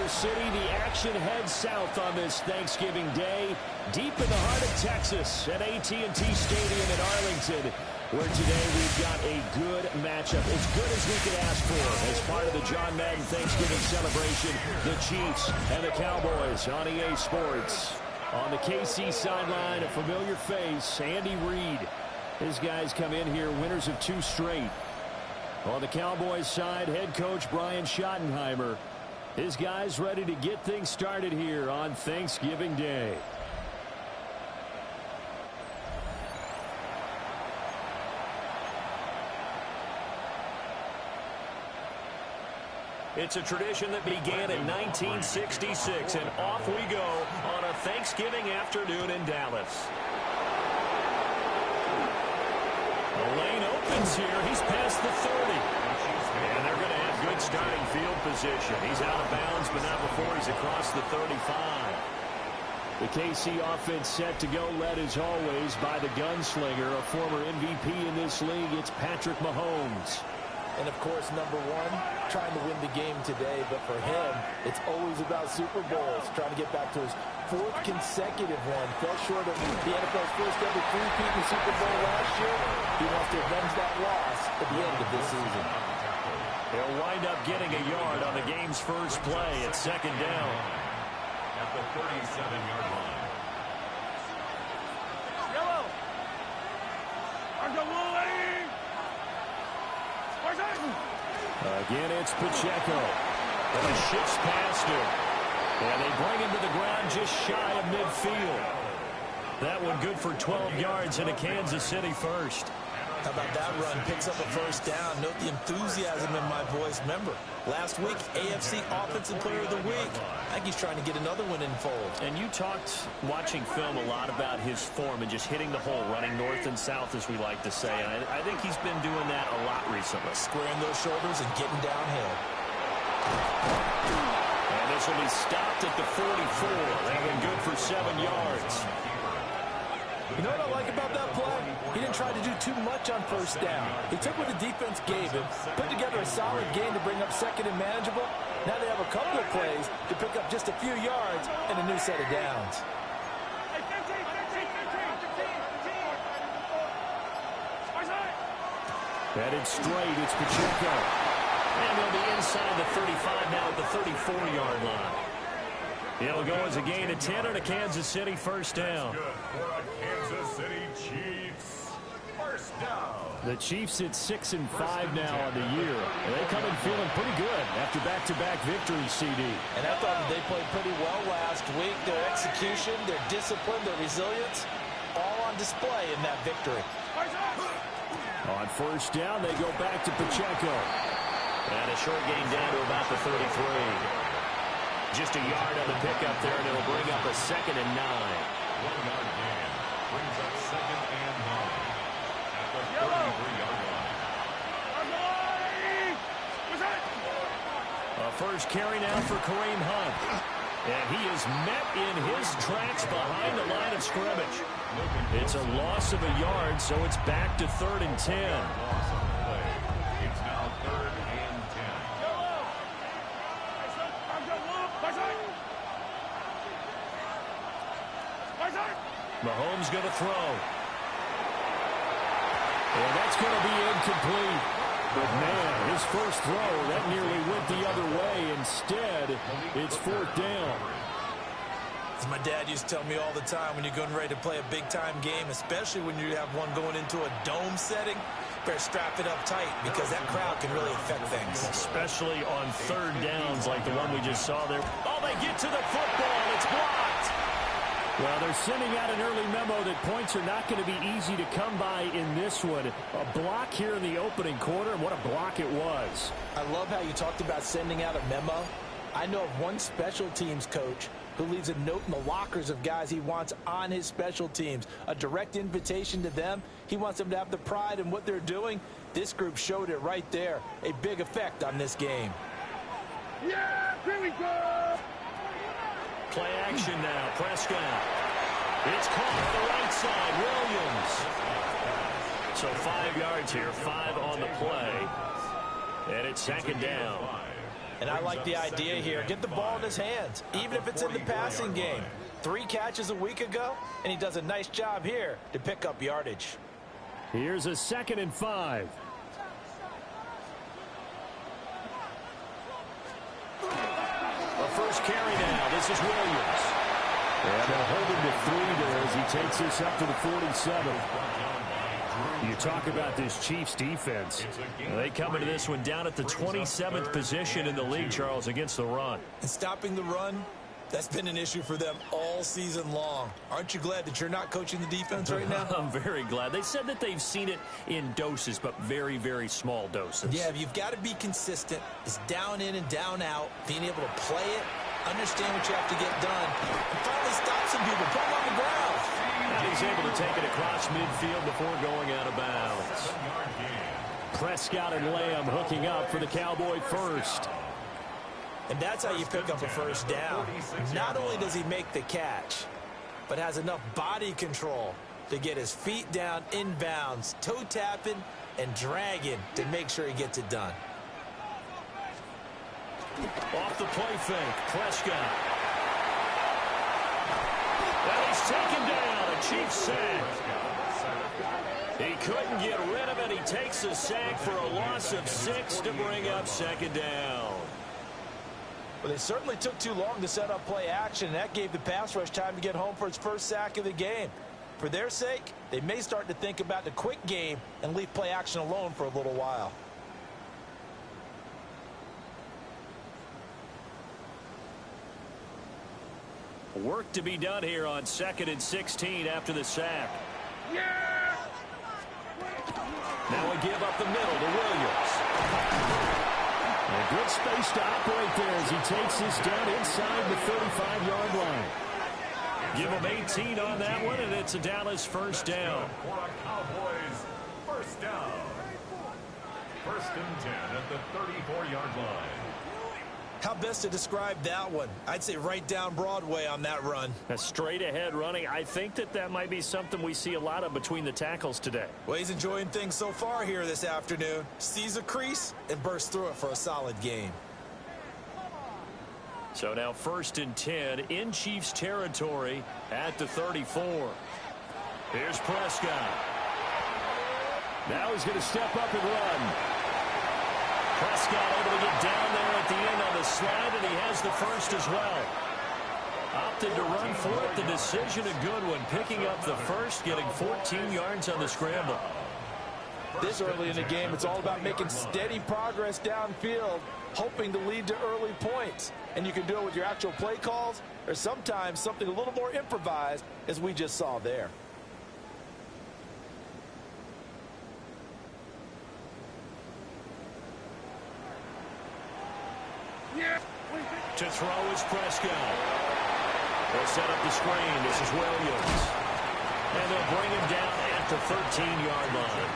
City, the action heads south on this Thanksgiving Day, deep in the heart of Texas at AT&T Stadium in Arlington, where today we've got a good matchup, as good as we could ask for, as part of the John Madden Thanksgiving celebration, the Chiefs and the Cowboys on EA Sports. On the KC sideline, a familiar face, Andy Reid. His guys come in here winners of 2 straight. On the Cowboys side, head coach Brian Schottenheimer. His guys ready to get things started here on Thanksgiving Day. It's a tradition that began in 1966, and off we go on a Thanksgiving afternoon in Dallas. The lane opens here. He's past the 30. And they're going to have good starting field position. He's out of bounds, but not before he's across the 35. The KC offense set to go, led as always by the gunslinger, a former MVP in this league. It's Patrick Mahomes. And, of course, number one, trying to win the game today. But for him, it's always about Super Bowls, trying to get back to his 4th consecutive one. Fell short of the NFL's first ever three-peat in the Super Bowl last year. He wants to avenge that loss at the end of this season. He'll wind up getting a yard on the game's first play at 2nd down. At the 37-yard line. Yellow! Again, it's Pacheco. And he shifts past him. And they bring him to the ground just shy of midfield. That one good for 12 yards and a Kansas City first. How about that run? Picks up a first down. Note the enthusiasm in my voice. Remember, last week, AFC Offensive Player of the Week. I think he's trying to get another one in fold. And you talked, watching film, a lot about his form and just hitting the hole, running north and south, as we like to say. And I think he's been doing that a lot recently. Squaring those shoulders and getting downhill. And this will be stopped at the 44. That one good for 7 yards. You know what I like about that play? He didn't try to do too much on first down. He took what the defense gave him, put together a solid game to bring up 2nd and manageable. Now they have a couple of plays to pick up just a few yards and a new set of downs. Headed straight, it's Pacheco. And they'll be inside the 35 now at the 34-yard line. It'll go as a gain of 10 on a Kansas City first down. Good for a Kansas City Chiefs first down. The Chiefs at 6-5 now on the year. And they come in feeling pretty good after back-to-back victories, CD. And I thought that they played pretty well last week. Their execution, their discipline, their resilience, all on display in that victory. On first down, they go back to Pacheco. And a short gain down to about the 33. Just a yard on the pickup there, and it'll bring up a 2nd and 9. 1-yard gain brings up 2nd and 9 at the 33-yard line. A first carry now for Kareem Hunt. And he is met in his tracks behind the line of scrimmage. It's a loss of a yard, so it's back to 3rd and 10. Loss of play. It's now 3rd and 10. Mahomes going to throw. And that's going to be incomplete. But, man, his first throw, that nearly went the other way. Instead, it's 4th down. As my dad used to tell me all the time, when you're getting ready to play a big-time game, especially when you have one going into a dome setting, better strap it up tight because that crowd can really affect things. Especially on 3rd downs like the one we just saw there. Oh, they get to the football. It's blocked. Well, they're sending out an early memo that points are not going to be easy to come by in this one. A block here in the opening quarter, and what a block it was. I love how you talked about sending out a memo. I know of one special teams coach who leaves a note in the lockers of guys he wants on his special teams. A direct invitation to them. He wants them to have the pride in what they're doing. This group showed it right there. A big effect on this game. Yeah, here we go! Play action now. Prescott. It's caught on the right side. Williams. So 5 yards here. 5 on the play. And it's 2nd down. And I like the idea here. Get the ball in his hands, even if it's in the passing game. 3 catches a week ago, and he does a nice job here to pick up yardage. Here's a 2nd and 5. A first carry now. This is Williams. And they'll hold him to 3 there as he takes this up to the 47. You talk about this Chiefs defense. They come into this one down at the 27th position in the league, Charles, against the run. And stopping the run, that's been an issue for them all season long. Aren't you glad that you're not coaching the defense right now? I'm very glad. They said that they've seen it in doses, but very, very small doses. Yeah, you've got to be consistent. It's down in and down out, being able to play it, understand what you have to get done, and finally stop some people, put them on the ground. Now he's able to take it across midfield before going out of bounds. Prescott and Lamb hooking up for the Cowboy first. And that's how you pick up a first down. Not only does he make the catch, but has enough body control to get his feet down inbounds, toe tapping and dragging to make sure he gets it done. Off the play fake, Prescott. Well, he's taken down, a Chiefs sack. He couldn't get rid of it. He takes a sack for a loss of 6 to bring up 2nd down. Well, they certainly took too long to set up play action, and that gave the pass rush time to get home for its first sack of the game. For their sake, they may start to think about the quick game and leave play action alone for a little while. Work to be done here on 2nd and 16 after the sack. Yeah! Now we give up the middle to Williams. A good space to operate there as he takes this down inside the 35-yard line. Give him 18 on that one, and it's a Dallas first down. For a Cowboys first down. 1st and 10 at the 34-yard line. How best to describe that one? I'd say right down Broadway on that run. A straight-ahead running. I think that might be something we see a lot of between the tackles today. Well, he's enjoying things so far here this afternoon. Sees a crease and bursts through it for a solid gain. So now 1st and 10 in Chiefs territory at the 34. Here's Prescott. Now he's going to step up and run. Prescott able to get down there at the end on the slide, and he has the first as well. Opted to run for it. The decision a good one. Picking up the first, getting 14 yards on the scramble. This early in the game, it's all about making steady progress downfield, hoping to lead to early points. And you can do it with your actual play calls, or sometimes something a little more improvised, as we just saw there. To throw is Prescott. They'll set up the screen. This is Williams. And they'll bring him down at the 13-yard line.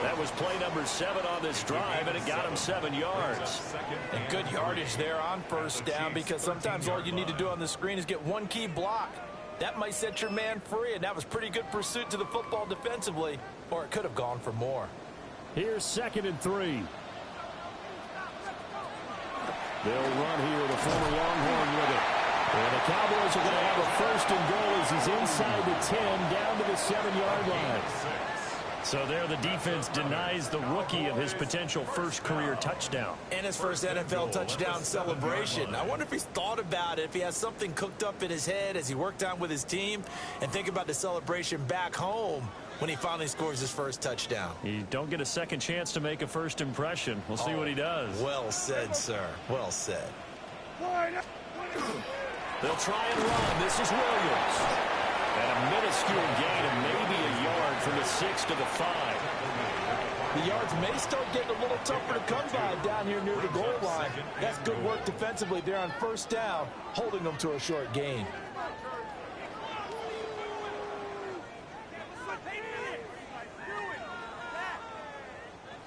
That was play number 7 on this drive, and it got him 7 yards. And good yardage there on first down, because sometimes all you need to do on the screen is get one key block. That might set your man free, and that was pretty good pursuit to the football defensively, or it could have gone for more. Here's 2nd and 3. They'll run here, the former Longhorn with it. And the Cowboys are going to have a 1st and goal as he's inside the 10, down to the 7-yard line. So there the defense denies the rookie of his potential first career touchdown. And his first NFL touchdown celebration. I wonder if he's thought about it, if he has something cooked up in his head as he worked on with his team, and think about the celebration back home when he finally scores his first touchdown. You don't get a second chance to make a first impression. We'll see what he does. Well said, sir. Well said. They'll try and run. This is Williams. And a minuscule gain of maybe a yard from the 6 to the 5. The yards may start getting a little tougher to come by down here near the goal line. That's good work defensively there on first down, holding them to a short gain.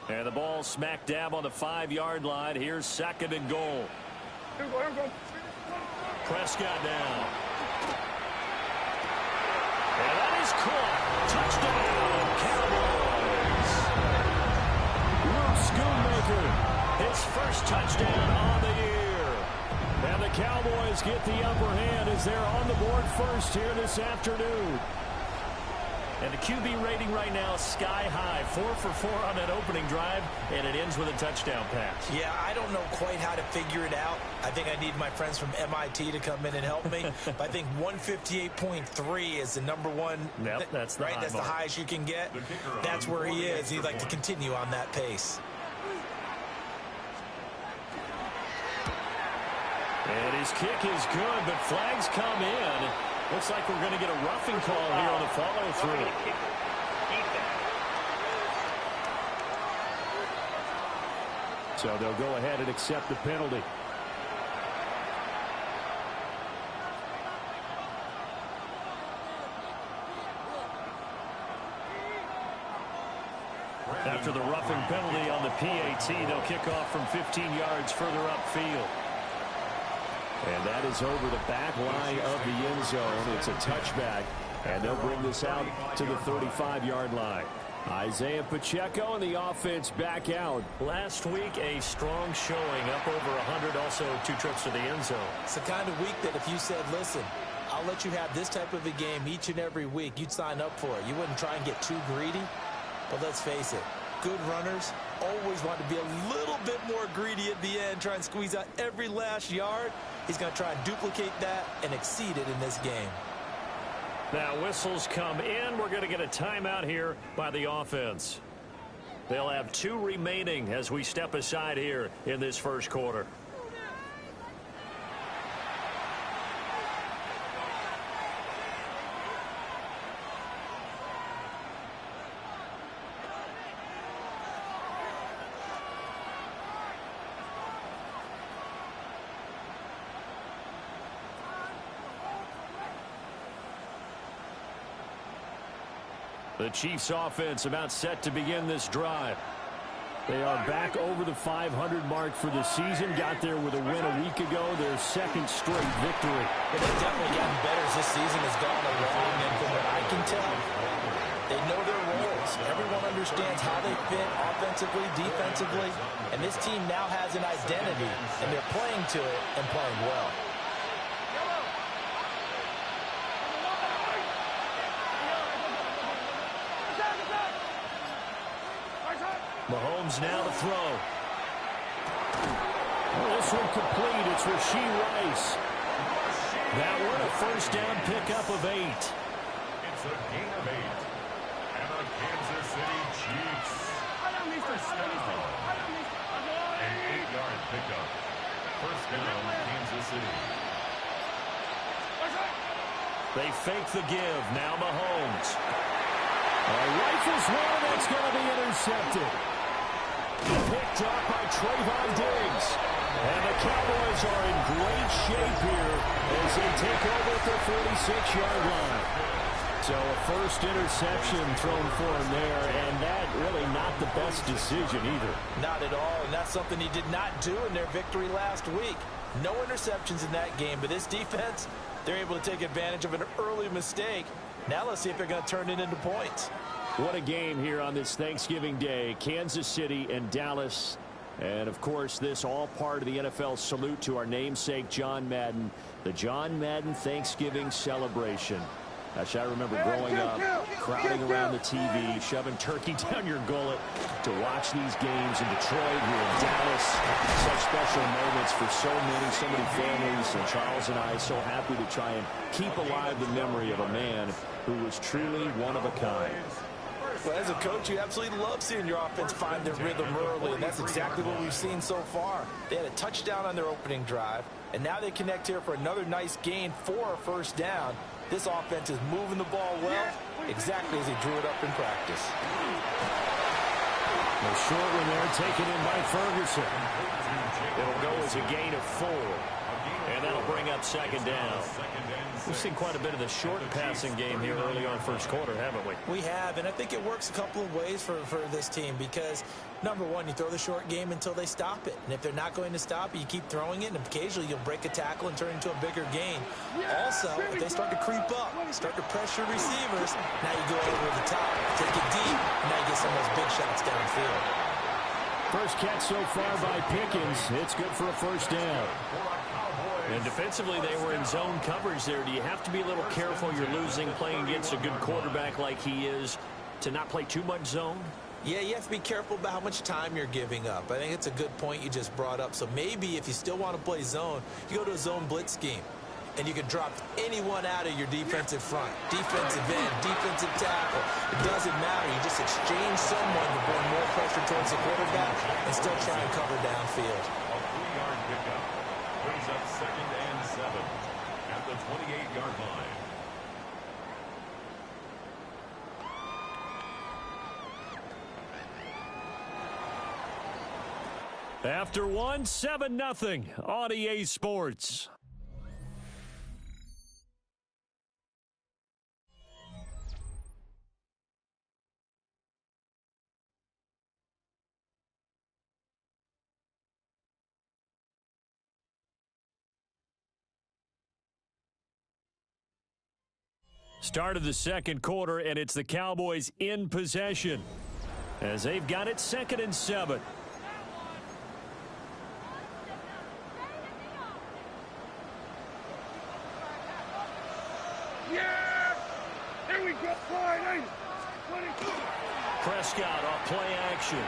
And the ball smack dab on the 5-yard line. Here's 2nd and goal. Prescott now. And that is caught. Touchdown, Cowboys. Luke Schoonmaker, his first first touchdown on the year. And the Cowboys get the upper hand as they're on the board first here this afternoon. And the QB rating right now is sky high. 4 for 4 on that opening drive, and it ends with a touchdown pass. Yeah, I don't know quite how to figure it out. I think I need my friends from MIT to come in and help me. But I think 158.3 is the number one. Yep, that's the right. That's the mark. highest you can get. That's where he is. He'd like to continue on that pace. And his kick is good, but flags come in. Looks like we're going to get a roughing call here on the follow-through. So they'll go ahead and accept the penalty. After the roughing penalty on the PAT, they'll kick off from 15 yards further upfield. And that is over the back line of the end zone. It's a touchback, and they'll bring this out to the 35-yard line. Isaiah Pacheco and the offense back out. Last week, a strong showing, up over 100, also 2 trips to the end zone. It's the kind of week that if you said, listen, I'll let you have this type of a game each and every week, you'd sign up for it. You wouldn't try and get too greedy. But let's face it, good runners always want to be a little bit more greedy at the end, try and squeeze out every last yard. He's going to try and duplicate that and exceed it in this game. Now whistles come in. We're going to get a timeout here by the offense. They'll have 2 remaining as we step aside here in this first quarter. The Chiefs offense about set to begin this drive. They are back over the 500 mark for the season. Got there with a win a week ago. Their second straight victory. They've definitely gotten better as this season has gone along. And from what I can tell, they know their roles. Everyone understands how they fit offensively, defensively. And this team now has an identity. And they're playing to it and playing well. Mahomes now to throw. This one complete. It's Rashee Rice. That one a first down pickup of 8. It's a gain of 8. And the Kansas City Chiefs. First down. An 8-yard pickup. First down, Kansas City. They fake the give. Now Mahomes. Rifles one. That's going to be intercepted. Picked up by Trayvon Diggs. And the Cowboys are in great shape here as they take over at the 46-yard line. So a first interception thrown for him there, and that really not the best decision either. Not at all, and that's something he did not do in their victory last week. No interceptions in that game, but this defense, they're able to take advantage of an early mistake. Now let's see if they're going to turn it into points. What a game here on this Thanksgiving Day. Kansas City and Dallas. And, of course, this all part of the NFL salute to our namesake, John Madden. The John Madden Thanksgiving celebration. Gosh, I remember growing up, crowding around the TV, shoving turkey down your gullet to watch these games in Detroit, here in Dallas. Such special moments for so many families. And Charles and I so happy to try and keep alive the memory of a man who was truly one of a kind. Well, as a coach, you absolutely love seeing your offense find their rhythm early, and that's exactly what we've seen so far. They had a touchdown on their opening drive, and now they connect here for another nice gain for a first down. This offense is moving the ball well, exactly as he drew it up in practice. The short one there taken in by Ferguson. It'll go as a gain of 4. And that'll bring up second down. We've seen quite a bit of the short passing game here early on first quarter, haven't we? We have, and I think it works a couple of ways for this team because, number one, you throw the short game until they stop it. And if they're not going to stop it, you keep throwing it, and occasionally you'll break a tackle and turn it into a bigger gain. Also, if they start to creep up, start to pressure receivers, now you go over the top, take it deep, and now you get some of those big shots downfield. First catch so far by Pickens. It's good for a first down. And defensively, they were in zone coverage there. Do you have to be a little careful you're losing playing against a good quarterback like he is to not play too much zone? Yeah, you have to be careful about how much time you're giving up. I think it's a good point you just brought up. So maybe if you still want to play zone, you go to a zone blitz scheme. And you can drop anyone out of your defensive front. Defensive end, defensive tackle. It doesn't matter. You just exchange someone to bring more pressure towards the quarterback and still try and cover downfield. A 3-yard pickup brings up 2nd and 7 at the 28-yard line. After one, 7-0 on EA Sports. Start of the second quarter, and it's the Cowboys in possession as they've got it 2nd and 7. Yeah! Here we go. Fine, 22. Prescott off play action.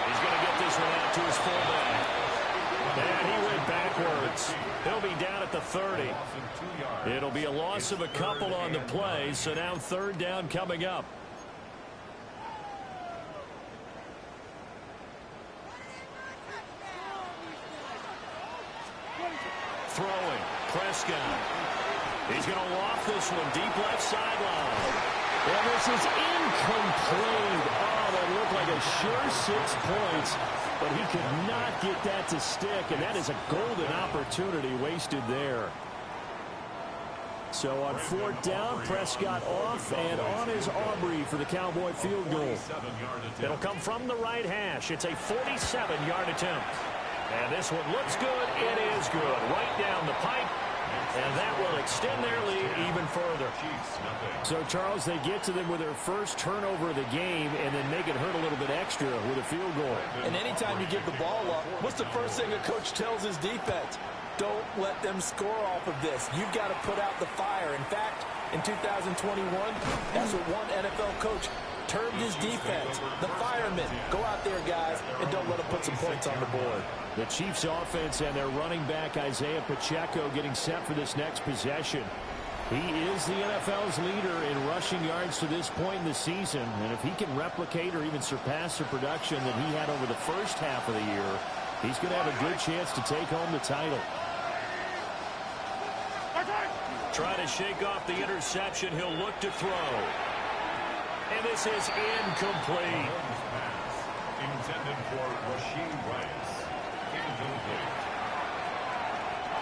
He's going to get this one out to his fullback. And he went backwards. He'll be down at the 30. It'll be a loss of a couple on the play, so now 3rd down coming up. Throwing. Prescott. He's going to loft this one deep left sideline. And this is incomplete. Oh, that looked like a sure 6 points, but he could not get that to stick, and that is a golden opportunity wasted there. So on 4th down, Prescott off, and on is Aubrey for the Cowboy field goal. It'll come from the right hash. It's a 47-yard attempt. And this one looks good. It is good. Right down the pipe. And that will extend their lead even further. So, Charles, they get to them with their first turnover of the game and then make it hurt a little bit extra with a field goal. And anytime you give the ball up, what's the first thing a coach tells his defense? Don't let them score off of this. You've got to put out the fire. In fact, in 2021, that's what one NFL coach termed his defense. The firemen. Go out there, guys, and don't let them put some points on the board. The Chiefs offense and their running back Isaiah Pacheco getting set for this next possession. He is the NFL's leader in rushing yards to this point in the season, and if he can replicate or even surpass the production that he had over the first half of the year, he's going to have a good chance to take home the title. Trying to shake off the interception. He'll look to throw. And this is incomplete. Intended for Rasheed Rice. Incomplete.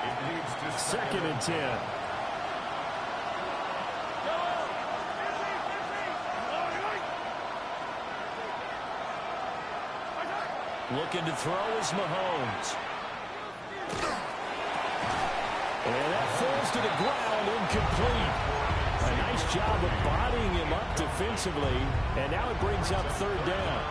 It leads to 2nd and 10. Looking to throw is Mahomes. And that falls to the ground, incomplete. A nice job of bodying him up defensively, and now it brings up 3rd down.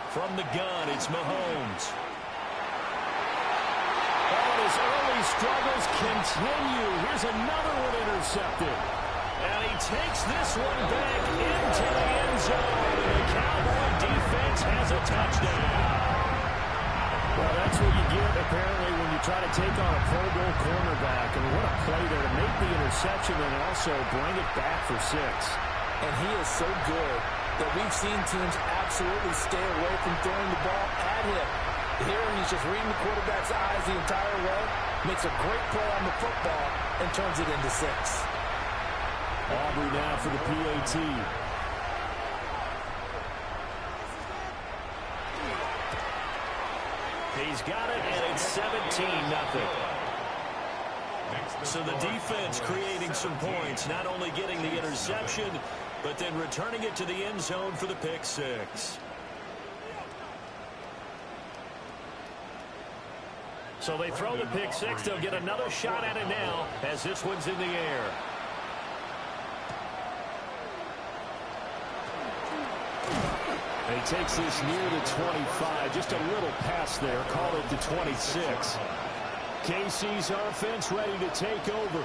From the gun, it's Mahomes. And his early struggles continue. Here's another one intercepted. And he takes this one back into the end zone. And the Cowboy defense has a touchdown. Well, that's what you get, apparently, when you try to take on a Pro Bowl cornerback. I mean, what a play there to make the interception and also bring it back for 6. And he is so good that we've seen teams absolutely stay away from throwing the ball at him. Here, he's just reading the quarterback's eyes the entire way, makes a great play on the football, and turns it into 6. Aubrey now for the PAT. He's got it, and it's 17-0. So the defense creating some points, not only getting the interception, but then returning it to the end zone for the pick 6. So they throw the pick six. They'll get another shot at it now as this one's in the air. He takes this near the 25. Just a little pass there. Call it the 26. KC's offense ready to take over.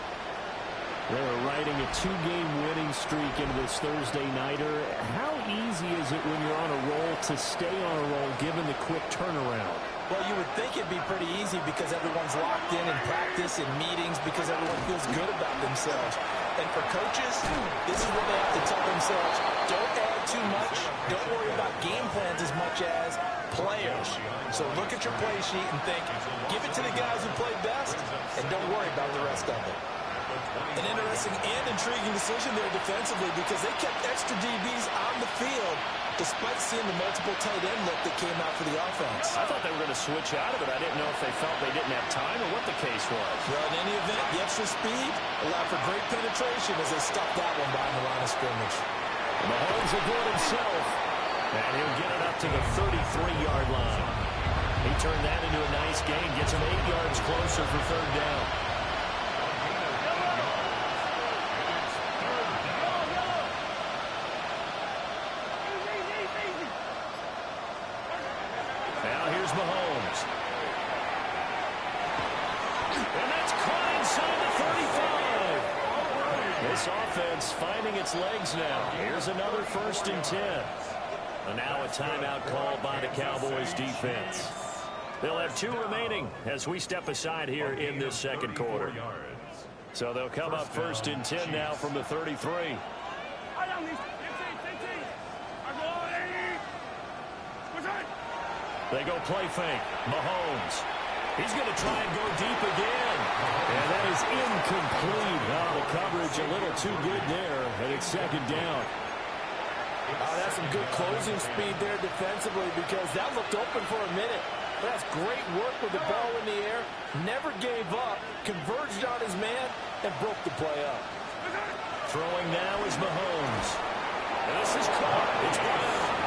They're riding a two-game winning streak into this Thursday nighter. How easy is it when you're on a roll to stay on a roll given the quick turnaround? Well, you would think it'd be pretty easy because everyone's locked in practice and meetings because everyone feels good about themselves. And for coaches, this is what they have to tell themselves. Don't add too much. Don't worry about game plans as much as players. So look at your play sheet and think, give it to the guys who play best, and don't worry about the rest of it. An interesting and intriguing decision there defensively because they kept extra DBs on the field despite seeing the multiple tight end look that came out for the offense. I thought they were going to switch out of it. I didn't know if they felt they didn't have time or what the case was. Well, in any event, the extra speed allowed for great penetration as they stuffed that one behind the line of scrimmage. Mahomes will do it himself. And he'll get it up to the 33-yard line. He turned that into a nice gain, gets him 8 yards closer for third down. Now here's Mahomes. And that's caught inside the 35. This offense finding its legs now. Here's another 1st and 10. And now a timeout called by the Cowboys defense. They'll have 2 remaining as we step aside here in this second quarter. So they'll come up 1st and 10 now from the 33. They go play fake. Mahomes. He's going to try and go deep again. And that is incomplete. Oh, the coverage a little too good there. And it's 2nd down. Oh, that's some good closing speed there defensively because that looked open for a minute. That's great work with the ball in the air. Never gave up. Converged on his man and broke the play up. Throwing now is Mahomes. And this is caught. It's Brown.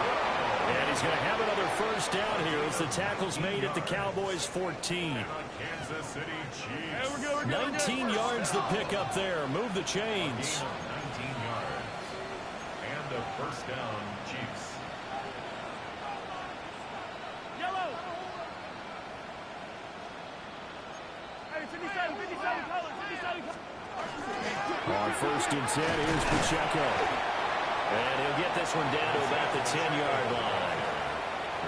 And he's going to have another 1st down here as the tackle's made at the Cowboys 14. 19 yards the pick up there. Move the chains. 19 yards. And a 1st down, Chiefs. Yellow. Hey, 57 colors, 57 colors. On 1st and 10, here's Pacheco. And he'll get this one down to about the 10-yard line.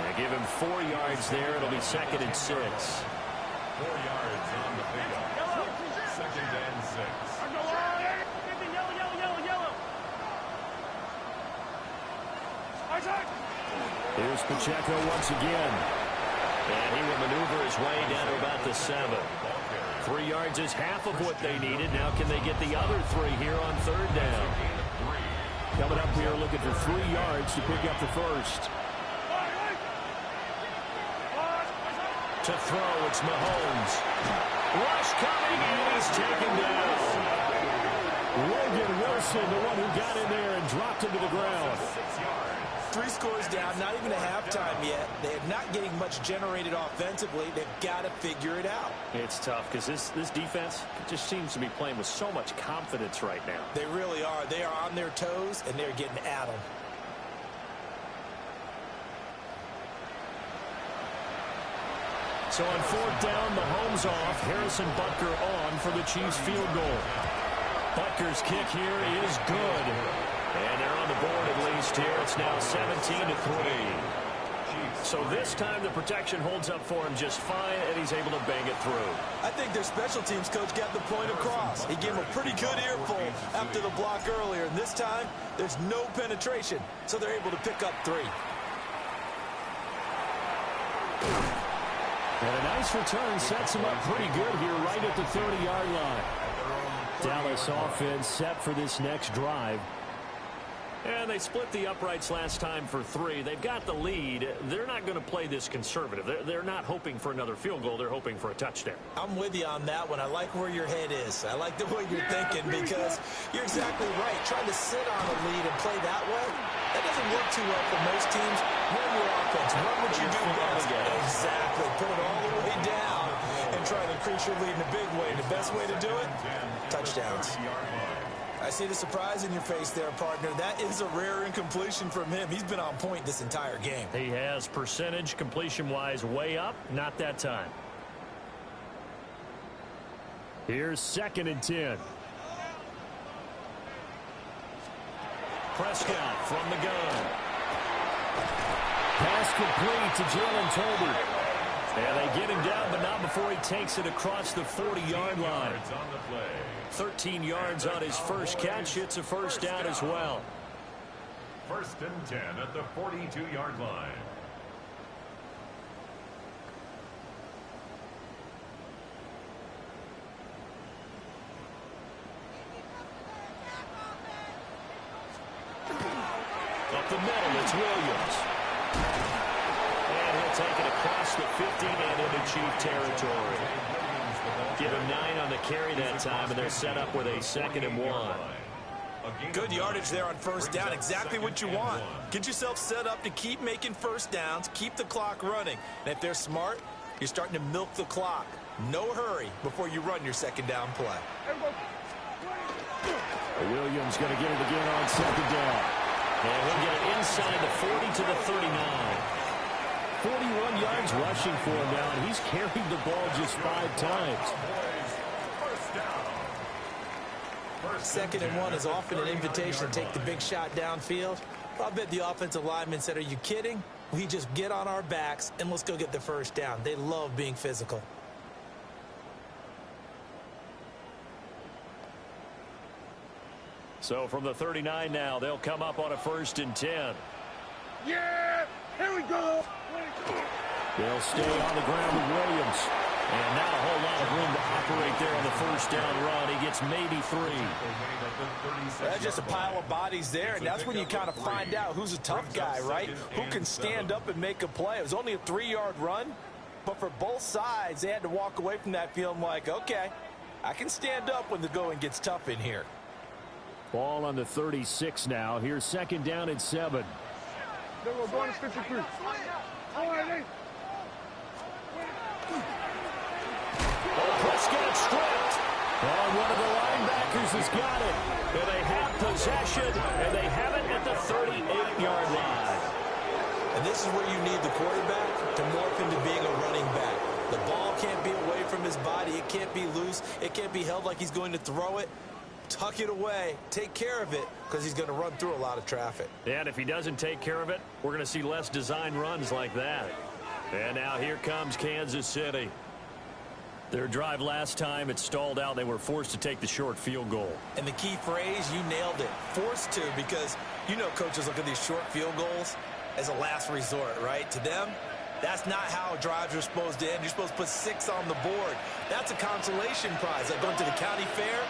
They give him 4 yards there. It'll be 2nd and 6. 4 yards on the pickup. 2nd and 6. Here's Pacheco once again. And he will maneuver his way down to about the 7. 3 yards is half of what they needed. Now can they get the other 3 here on 3rd down? Coming up here looking for 3 yards to pick up the 1st. To throw, it's Mahomes. Rush coming, and he's taken down. Logan Wilson, the one who got in there and dropped him to the ground. 3 scores down, not even a halftime yet. They are not getting much generated offensively. They've got to figure it out. It's tough because this defense just seems to be playing with so much confidence right now. They really are. They are on their toes, and they're getting at them. So on 4th down, Mahomes off. Harrison Butker on for the Chiefs field goal. Butker's kick here is good. And they're on the board at least here. It's now 17-3. So this time the protection holds up for him just fine, and he's able to bang it through. I think their special teams coach got the point across. He gave him a pretty good earful after the block earlier. And this time, there's no penetration, so they're able to pick up 3. And a nice return sets him up pretty good here right at the 30-yard line. Dallas offense set for this next drive. And they split the uprights last time for 3. They've got the lead. They're not going to play this conservative. They're not hoping for another field goal. They're hoping for a touchdown. I'm with you on that one. I like where your head is. I like the way you're thinking because you're exactly right. Trying to sit on a lead and play that way, that doesn't work too well for most teams. Run your offense. Run what you do best. Exactly. Put it all the way down increase your lead in a big way. And the best way to do it, touchdowns. I see the surprise in your face there, partner. That is a rare incompletion from him. He's been on point this entire game. He has percentage completion-wise way up. Not that time. Here's 2nd and 10. Prescott from the gun. Pass complete to Jalen Tolbert. And they get him down, but not before he takes it across the 40-yard line. 13 yards on his first catch. It's a first down as well. 1st and 10 at the 42-yard line. Up the middle, it's Williams. And he'll take it across the 50 and into Chief territory. Give him 9 on the carry that time, and they're set up with a 2nd and 1. Good yardage there on first down. Exactly what you want. Get yourself set up to keep making first downs, keep the clock running. And if they're smart, you're starting to milk the clock. No hurry before you run your 2nd down play. Williams going to get it again on 2nd down. And he'll get it inside the 40 to the 39. 41 yards rushing for him now, and he's carried the ball just 5 times. 2nd and 1 is often an invitation to take the big shot downfield. I bet the offensive lineman said, are you kidding? We just get on our backs and let's go get the first down. They love being physical. So from the 39 now, they'll come up on a 1st and 10. Yeah, here we go. They'll stay on the ground with Williams. And not a whole lot of room to operate there on the 1st down run. He gets maybe 3. That's just a pile of bodies there, and that's when you kind of find out who's a tough guy, right? Who can stand up and make a play. It was only a 3-yard run, but for both sides, they had to walk away from that feeling like, okay, I can stand up when the going gets tough in here. Ball on the 36 now. Here's 2nd down and 7. They were going to 53. All right, Prescott stripped. Oh, one of the linebackers has got it. And they have possession, and they have it at the 38-yard line. And this is where you need the quarterback to morph into being a running back. The ball can't be away from his body. It can't be loose. It can't be held like he's going to throw it. Tuck it away. Take care of it because he's going to run through a lot of traffic. Yeah, and if he doesn't take care of it, we're going to see less design runs like that. And now here comes Kansas City. Their drive last time, it stalled out. They were forced to take the short field goal. And the key phrase, you nailed it. Forced to, because you know coaches look at these short field goals as a last resort, right? To them, that's not how drives are supposed to end. You're supposed to put 6 on the board. That's a consolation prize. Like going to the county fair,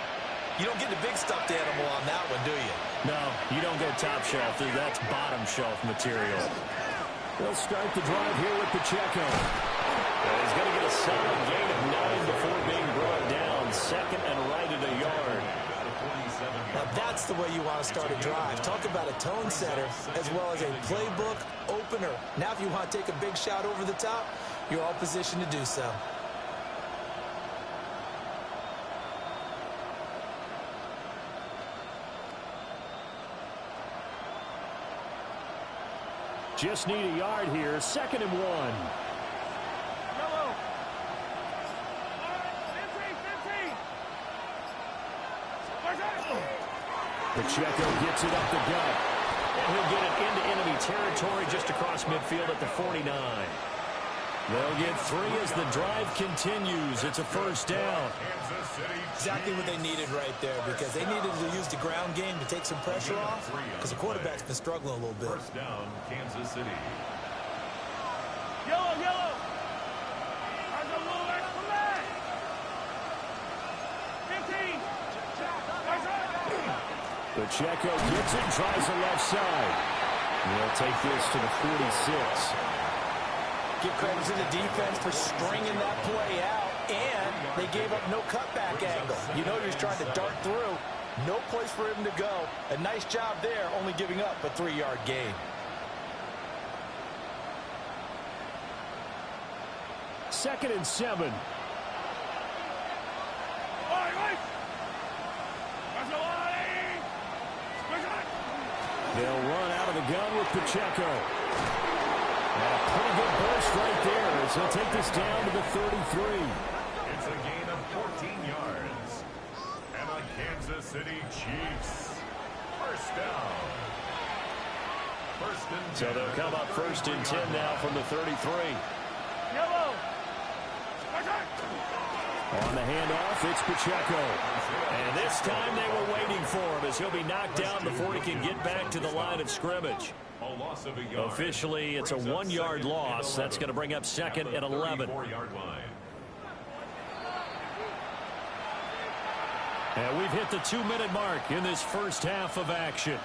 you don't get the big stuffed animal on that one, do you? No, you don't go top shelf. That's bottom shelf material. They'll start the drive here with Pacheco. And he's going to get a solid gain of 9 before being brought down. 2nd and right at a yard. Now that's the way you want to start a drive. Talk about a tone setter as well as a playbook opener. Now if you want to take a big shot over the top, you're all positioned to do so. Just need a yard here. 2nd and 1. Pacheco gets it up the gut. And he'll get it into enemy territory just across midfield at the 49. They'll get 3 as the drive continues. It's a first down. Exactly what they needed right there, because they needed to use the ground game to take some pressure off, because the quarterback's been struggling a little bit. First down, Kansas City. Yellow, yellow. There's a little extra leg. 15. Pacheco gets it, tries the left side. They'll take this to the 46. Give credit to the defense for stringing that play out, and they gave up no cutback angle. You know you're trying to dart through. No place for him to go. A nice job there, only giving up a 3-yard gain. Second and 7. They'll run out of the gun with Pacheco. And a pretty good burst right there as he'll take this down to the 33. It's a gain of 14 yards. And the Kansas City Chiefs. First down. First and 10. So they'll come up first and 10 now from the 33. Yellow. On the handoff, it's Pacheco. And this time they were waiting for him as he'll be knocked down before he can get back to the line of scrimmage. A loss of a yard. Officially, it's a 1-yard loss. That's going to bring up second and 11. 34-yard line. And we've hit the 2-minute mark in this first half of action.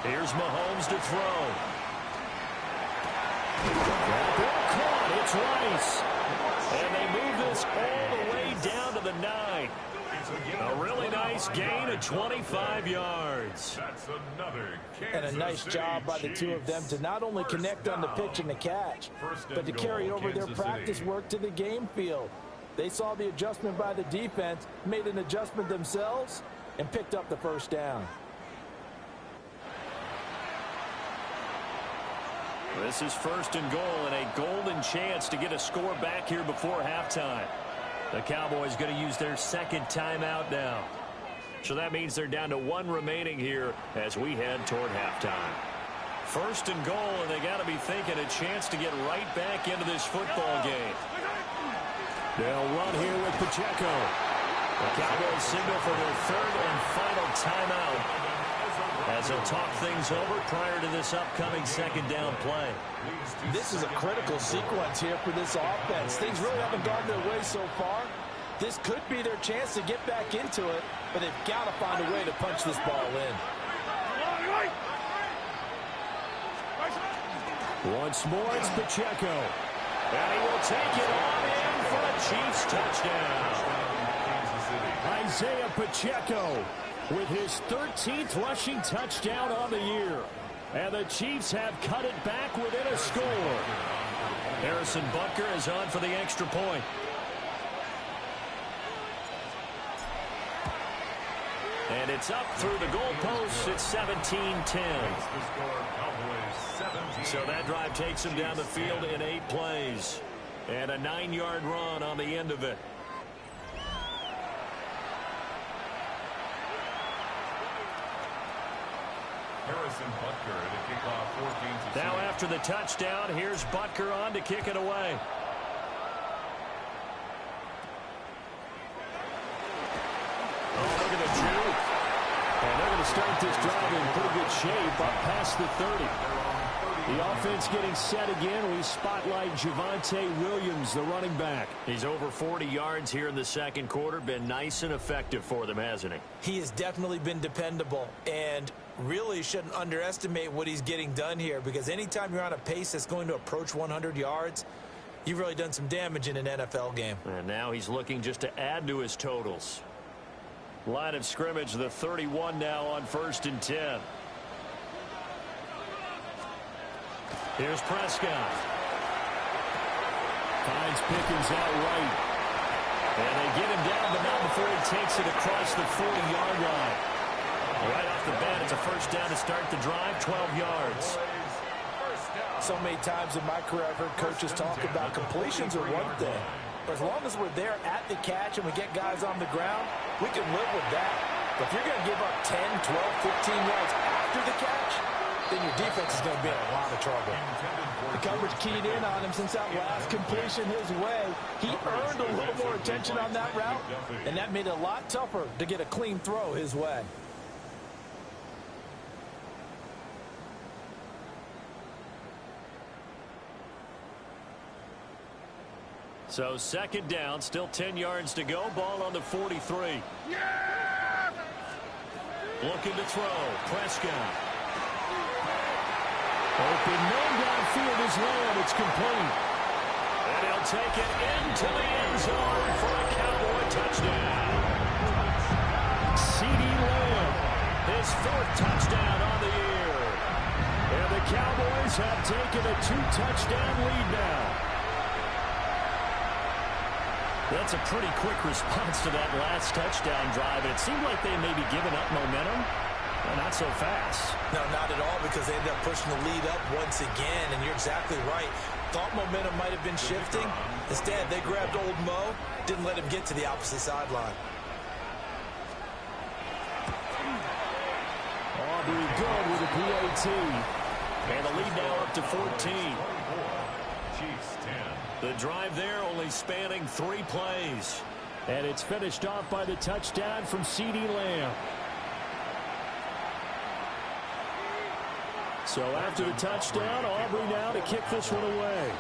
Here's Mahomes to throw. That ball caught. It's Rice. And they move this all the way down to the 9. A really nice gain of 25 yards. That's another And a nice job by the two of them to not only connect on the pitch and the catch, but to carry over their practice work to the game field. They saw the adjustment by the defense, made an adjustment themselves, and picked up the first down. This is first and goal and a golden chance to get a score back here before halftime. The Cowboys going to use their second timeout now. So that means they're down to 1 remaining here as we head toward halftime. First and goal, and they got to be thinking a chance to get right back into this football game. They'll run here with Pacheco. The Cowboys signal for their third and final timeout as they'll talk things over prior to this upcoming second down play. This is a critical sequence here for this offense. Things really haven't gone their way so far. This could be their chance to get back into it, but they've got to find a way to punch this ball in. Once more, it's Pacheco. And he will take it on in for a Chiefs touchdown. Isaiah Pacheco with his 13th rushing touchdown on the year. And the Chiefs have cut it back within a score. Harrison Butker is on for the extra point. And it's up through the goalposts. It's 17-10. So that drive takes him down the field in 8 plays. And a 9-yard run on the end of it. Harrison Butker to kick off 14-6. Now after the touchdown, here's Butker on to kick it away. Oh, look at the juke. And they're going to start this drive in pretty good shape up past the 30. The offense getting set again. We spotlight Javonte Williams, the running back. He's over 40 yards here in the second quarter. Been nice and effective for them, hasn't he? He has definitely been dependable and really shouldn't underestimate what he's getting done here, because anytime you're on a pace that's going to approach 100 yards, you've really done some damage in an NFL game. And now he's looking just to add to his totals. Line of scrimmage, the 31 now on first and 10. Here's Prescott. Finds Pickens out right. And they get him down, but not before he takes it across the 40-yard line. Right off the bat, it's a first down to start the drive, 12 yards. So many times in my career, I've heard coaches talk about completions are one thing. But as long as we're there at the catch and we get guys on the ground, we can live with that. But if you're going to give up 10, 12, 15 yards after the catch, then your defense is going to be in a lot of trouble. The coverage keyed in on him since that last completion his way. He earned a little more attention on that route, and that made it a lot tougher to get a clean throw his way. So second down, still 10 yards to go. Ball on the 43. Looking to throw. Prescott. Open man downfield is Lamb. It's complete. And he'll take it into the end zone for a Cowboy touchdown. C.D. Lamb, his 4th touchdown on the year. And the Cowboys have taken a 2-touchdown lead now. That's a pretty quick response to that last touchdown drive. It seemed like they may be giving up momentum. Well, not so fast. No, not at all, because they ended up pushing the lead up once again, and you're exactly right. Thought momentum might have been shifting. Instead, they grabbed old Mo, didn't let him get to the opposite sideline. Aubrey good with a PAT. And the lead now up to 14. Chiefs 10. The drive there only spanning 3 plays. And it's finished off by the touchdown from C.D. Lamb. So after the touchdown, Aubrey now to kick this one away.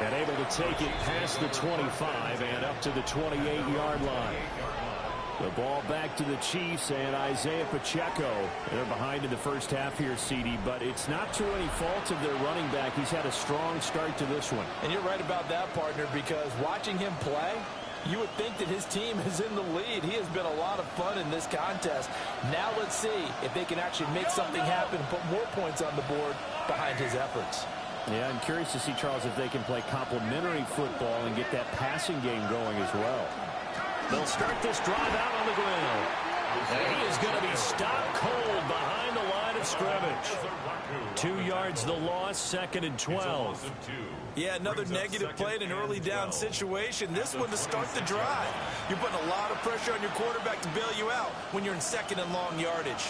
And able to take it past the 25 and up to the 28-yard line. The ball back to the Chiefs and Isaiah Pacheco. They're behind in the first half here, CD, but it's not through any fault of their running back. He's had a strong start to this one. And you're right about that, partner, because watching him play, you would think that his team is in the lead. He has been a lot of fun in this contest. Now let's see if they can actually make something happen and put more points on the board behind his efforts. Yeah, I'm curious to see, Charles, if they can play complementary football and get that passing game going as well. They'll start this drive out on the ground. And he is going to be stopped cold behind the line of scrimmage. 2 yards the loss, 2nd and 12. Yeah, another negative play in an early down situation. This one to start the drive. You're putting a lot of pressure on your quarterback to bail you out when you're in 2nd and long yardage.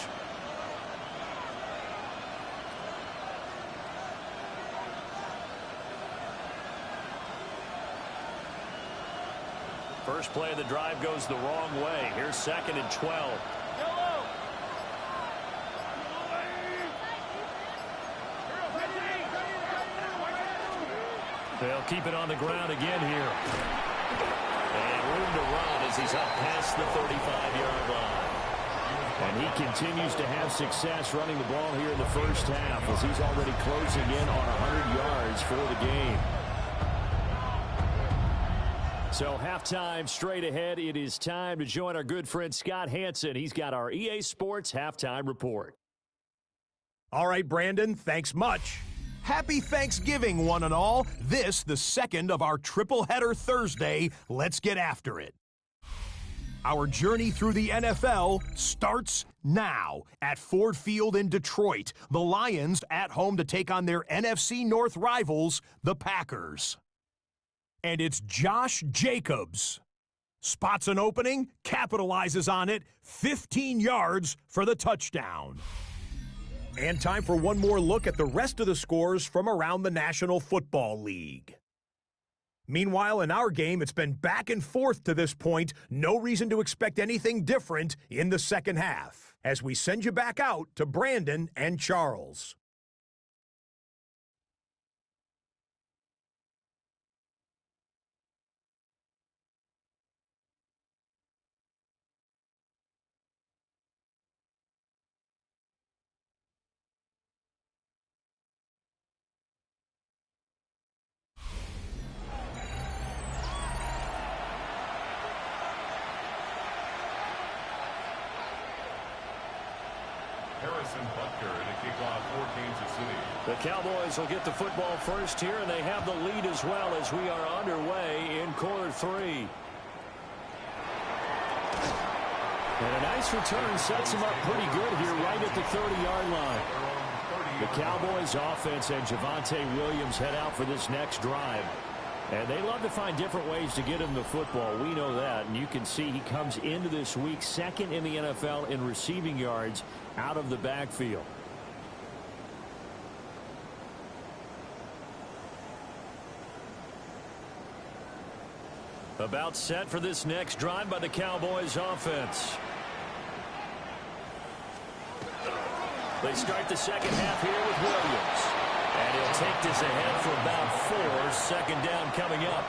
First play of the drive goes the wrong way. Here's 2nd and 12. They'll keep it on the ground again here. And room to run as he's up past the 35-yard line. And he continues to have success running the ball here in the first half as he's already closing in on 100 yards for the game. So halftime straight ahead. It is time to join our good friend Scott Hansen. He's got our EA Sports halftime report. All right, Brandon, thanks much. Happy Thanksgiving, one and all. This, the second of our triple header Thursday. Let's get after it. Our journey through the NFL starts now at Ford Field in Detroit. The Lions at home to take on their NFC North rivals, the Packers. And it's Josh Jacobs. Spots an opening, capitalizes on it, 15 yards for the touchdown. And time for one more look at the rest of the scores from around the National Football League. Meanwhile, in our game, it's been back and forth to this point. No reason to expect anything different in the second half, as we send you back out to Brandon and Charles. The Cowboys will get the football first here, and they have the lead as well as we are underway in quarter 3. And a nice return sets them up pretty good here right at the 30-yard line. The Cowboys offense and Javonte Williams head out for this next drive. And they love to find different ways to get him the football. We know that. And you can see he comes into this week second in the NFL in receiving yards out of the backfield. About set for this next drive by the Cowboys offense. They start the second half here with Williams. And he'll take this ahead for about 4. Second down coming up.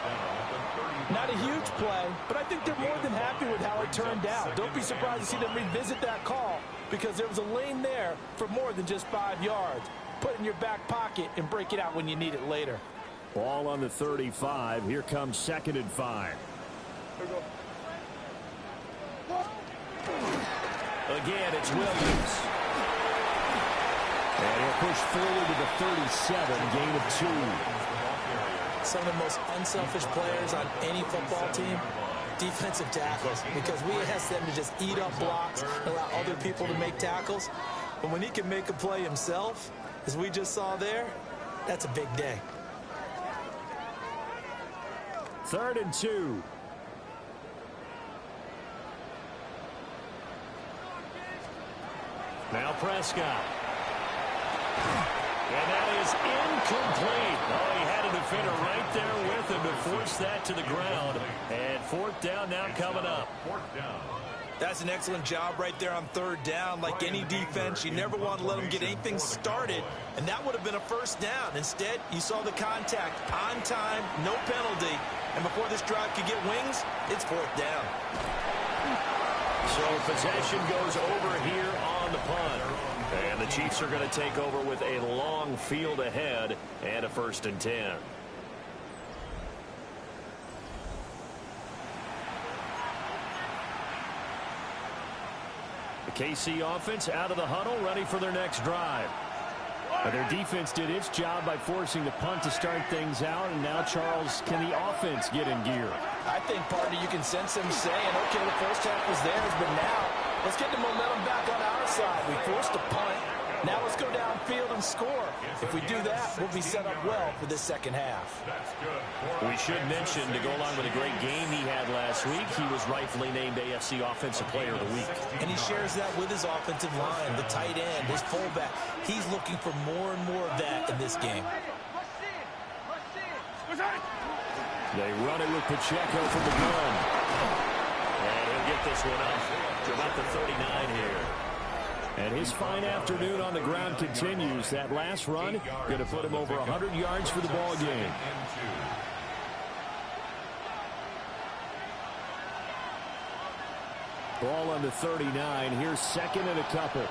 Not a huge play, but I think they're more than happy with how it turned out. Don't be surprised to see them revisit that call because there was a lane there for more than just 5 yards. Put it in your back pocket and break it out when you need it later. Ball on the 35. Here comes 2nd and 5. Again, it's Williams. And he'll push forward to the 37, gain of 2. Some of the most unselfish players on any football team, defensive tackles, because we ask them to just eat up blocks and allow other people to make tackles. But when he can make a play himself, as we just saw there, that's a big day. 3rd and 2. Now Prescott. And that is incomplete. Oh, he had a defender right there with him to force that to the ground. And 4th down now coming up. 4th down. That's an excellent job right there on 3rd down. Like any defense, you never want to let them get anything started, and that would have been a 1st down. Instead, you saw the contact on time, no penalty, and before this drive could get wings, it's 4th down. So possession goes over here on the punt. And the Chiefs are going to take over with a long field ahead and a 1st and 10. The KC offense out of the huddle, ready for their next drive. Their defense did its job by forcing the punt to start things out, and now, Charles, can the offense get in gear? I think, partner, you can sense them saying, okay, the first half was theirs, but now let's get the momentum back on our side. We forced a punt. Now let's go downfield and score. If we do that, we'll be set up well for this second half. We should mention, to go along with a great game he had last week, he was rightfully named AFC Offensive Player of the Week. And he shares that with his offensive line, the tight end, his fullback. He's looking for more and more of that in this game. They run it with Pacheco from the gun. And he'll get this one up to about the 39 here. And his fine afternoon on the ground continues. That last run going to put him over 100 yards for the ball game. Ball on the 39. Here's 2nd and a couple.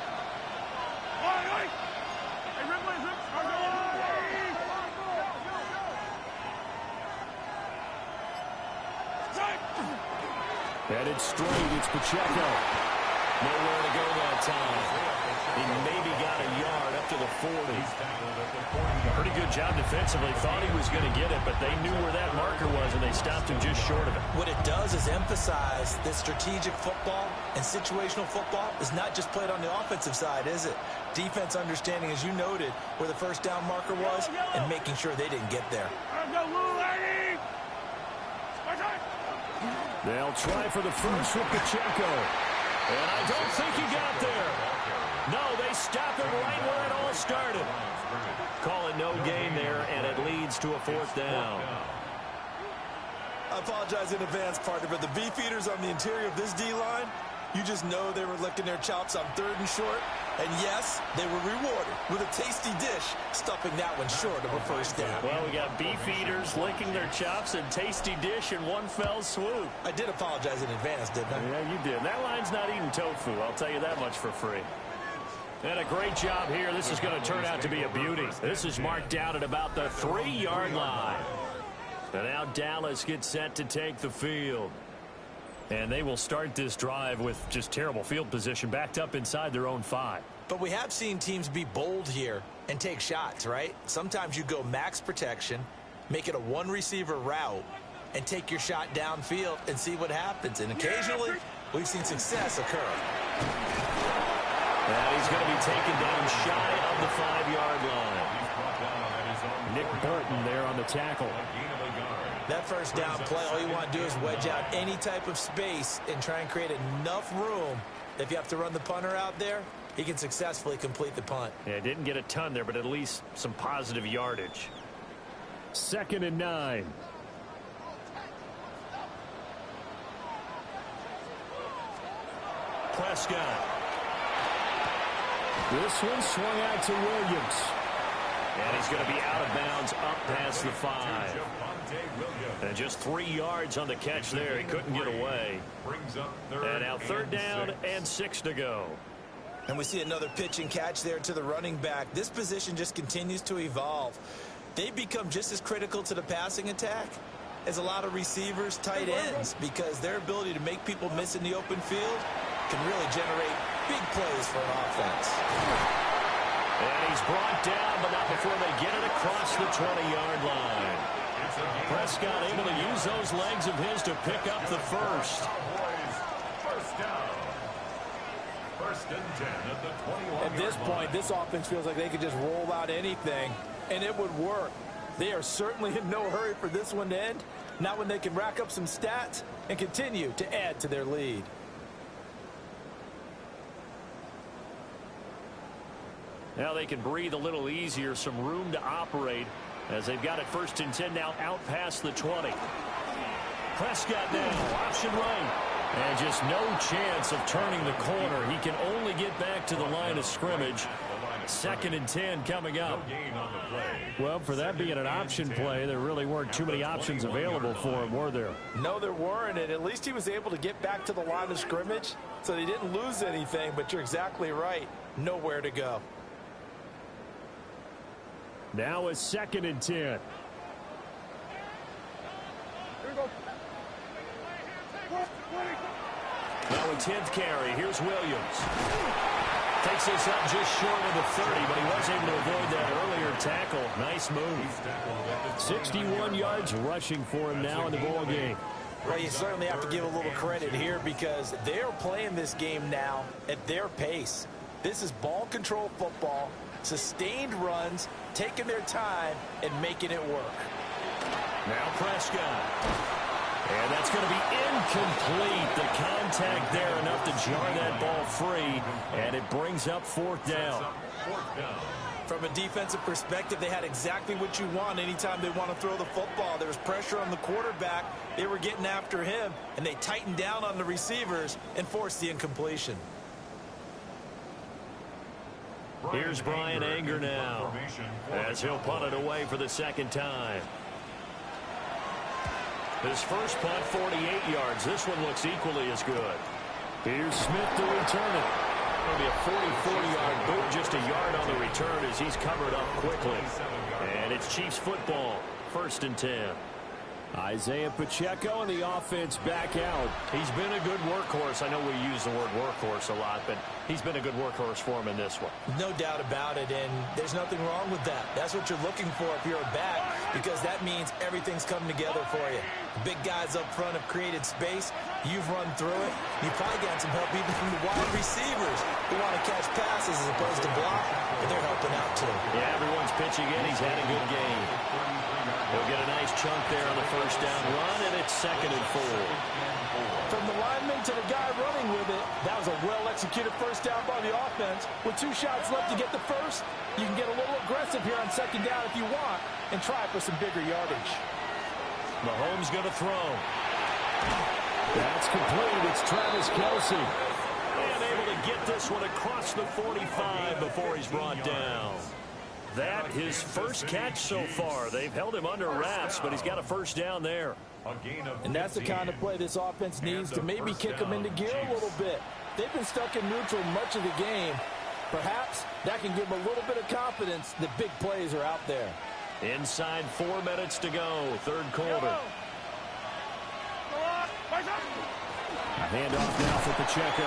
Headed straight, it's Pacheco. Nowhere to go that time. He maybe got a yard up to the 40. Pretty good job defensively. Thought he was going to get it, but they knew where that marker was, and they stopped him just short of it. What it does is emphasize that strategic football and situational football is not just played on the offensive side, is it? Defense understanding, as you noted, where the first down marker was and making sure they didn't get there. They'll try for the first with Pacheco. And I don't think he got there. No, they stop him right where it all started. Call it no gain there, and it leads to a 4th down. I apologize in advance, partner, but the beefeaters on the interior of this D-line, you just know they were licking their chops on 3rd and short. And yes, they were rewarded with a tasty dish, stuffing that one short of a 1st down. Well, we got beef eaters licking their chops and tasty dish in one fell swoop. I did apologize in advance, didn't I? Yeah, you did. That line's not eating tofu, I'll tell you that much for free. And a great job here. This is going to turn out to be a beauty. This is marked down at about the 3-yard line. And now Dallas gets set to take the field. And they will start this drive with just terrible field position, backed up inside their own 5. But we have seen teams be bold here and take shots, right? Sometimes you go max protection, make it a one-receiver route, and take your shot downfield and see what happens. And occasionally, we've seen success occur. And he's going to be taken down shy of the 5-yard line. Nick Bolton there on the tackle. That first down play, all you want to do is wedge out any type of space and try and create enough room. If you have to run the punter out there, he can successfully complete the punt. Yeah, didn't get a ton there, but at least some positive yardage. 2nd and 9. Prescott. This one swung out to Williams. And he's going to be out of bounds up past the 5. And just 3 yards on the catch there. He couldn't get away. And now 3rd down and 6 to go. And we see another pitch and catch there to the running back. This position just continues to evolve. They become just as critical to the passing attack as a lot of receivers, tight ends, because their ability to make people miss in the open field can really generate big plays for an offense. And he's brought down, but not before they get it across the 20-yard line. Prescott able to use those legs of his to pick up the first. First down. 1st and 10 at the 21. At this point, this offense feels like they could just roll out anything, and it would work. They are certainly in no hurry for this one to end, not when they can rack up some stats and continue to add to their lead. Now they can breathe a little easier, some room to operate as they've got it 1st and 10 now out past the 20. Prescott now, option right. And just no chance of turning the corner. He can only get back to the line of scrimmage. 2nd and 10 coming up. Well, for that being an option play, there really weren't too many options available for him, were there? No, there weren't, and at least he was able to get back to the line of scrimmage, so they didn't lose anything, but you're exactly right. Nowhere to go. Now it's 2nd and 10. Here we go. Now a 10th carry. Here's Williams. Takes this up just short of the 30, but he was able to avoid that earlier tackle. Nice move. 61 yards rushing for him now in the ball game. Well, you certainly have to give a little credit here because they're playing this game now at their pace. This is ball control football, sustained runs, taking their time, and making it work. Now Prescott. And that's going to be incomplete. The contact there enough to jar that ball free, and it brings up 4th down. From a defensive perspective, they had exactly what you want anytime they want to throw the football. There was pressure on the quarterback. They were getting after him, and they tightened down on the receivers and forced the incompletion. Here's Brian Anger now as he'll punt it away for the 2nd time. His first punt, 48 yards. This one looks equally as good. Here's Smith to return it. It'll be a 44-yard boot, just a yard on the return as he's covered up quickly. And it's Chiefs football, 1st and 10. Isaiah Pacheco and the offense back out. He's been a good workhorse. I know we use the word workhorse a lot, but he's been a good workhorse for him in this one. No doubt about it, and there's nothing wrong with that. That's what you're looking for if you're a back, because that means everything's coming together for you. The big guys up front have created space. You've run through it. You've probably got some help even from the wide receivers who want to catch passes as opposed to block, but they're helping out too. Yeah, everyone's pitching in. He's had a good game. He'll get a nice chunk there on the 1st down run, and it's 2nd and 4. From the lineman to the guy running with it, that was a well-executed 1st down by the offense. With 2 shots left to get the first, you can get a little aggressive here on 2nd down if you want and try for some bigger yardage. Mahomes going to throw. That's complete. It's Travis Kelce. And able to get this one across the 45 before he's brought down. That his first catch so far. They've held him under wraps, but he's got a 1st down there. And that's the kind of play this offense needs to maybe kick them into gear a little bit. They've been stuck in neutral much of the game. Perhaps that can give them a little bit of confidence that big plays are out there. Inside 4 minutes to go, 3rd quarter. Handoff now for Pacheco.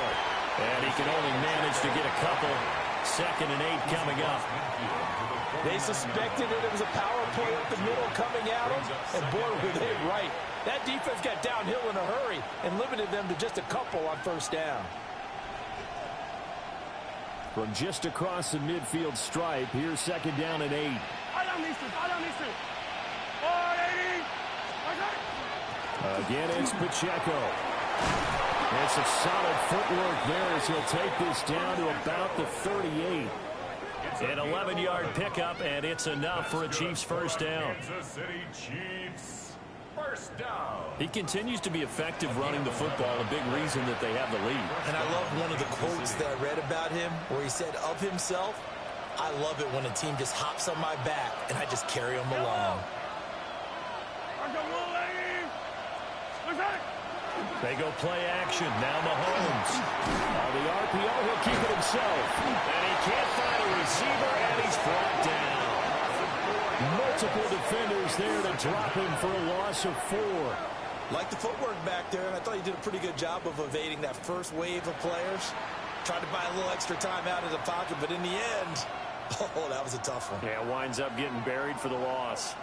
And he can only manage to get a couple. 2nd and 8 coming up. They suspected that it was a power play up the middle coming at them, and boy, were they right. That defense got downhill in a hurry and limited them to just a couple on 1st down. From just across the midfield stripe, here's 2nd down and 8. Again, it's Pacheco. It's a solid footwork there as he'll take this down to about the 38. An 11-yard pickup, and it's enough for a Chiefs 1st down. Kansas City Chiefs, 1st down. He continues to be effective running the football, a big reason that they have the lead. And I love one of the quotes that I read about him where he said of himself, I love it when a team just hops on my back and I just carry them along. They go play action. Now Mahomes. On the RPO, he'll keep it himself. And he can't find a receiver, and he's brought down. Multiple defenders there to drop him for a loss of 4. Like the footwork back there, and I thought he did a pretty good job of evading that first wave of players. Tried to buy a little extra time out of the pocket, but in the end, oh, that was a tough one. Yeah, winds up getting buried for the loss.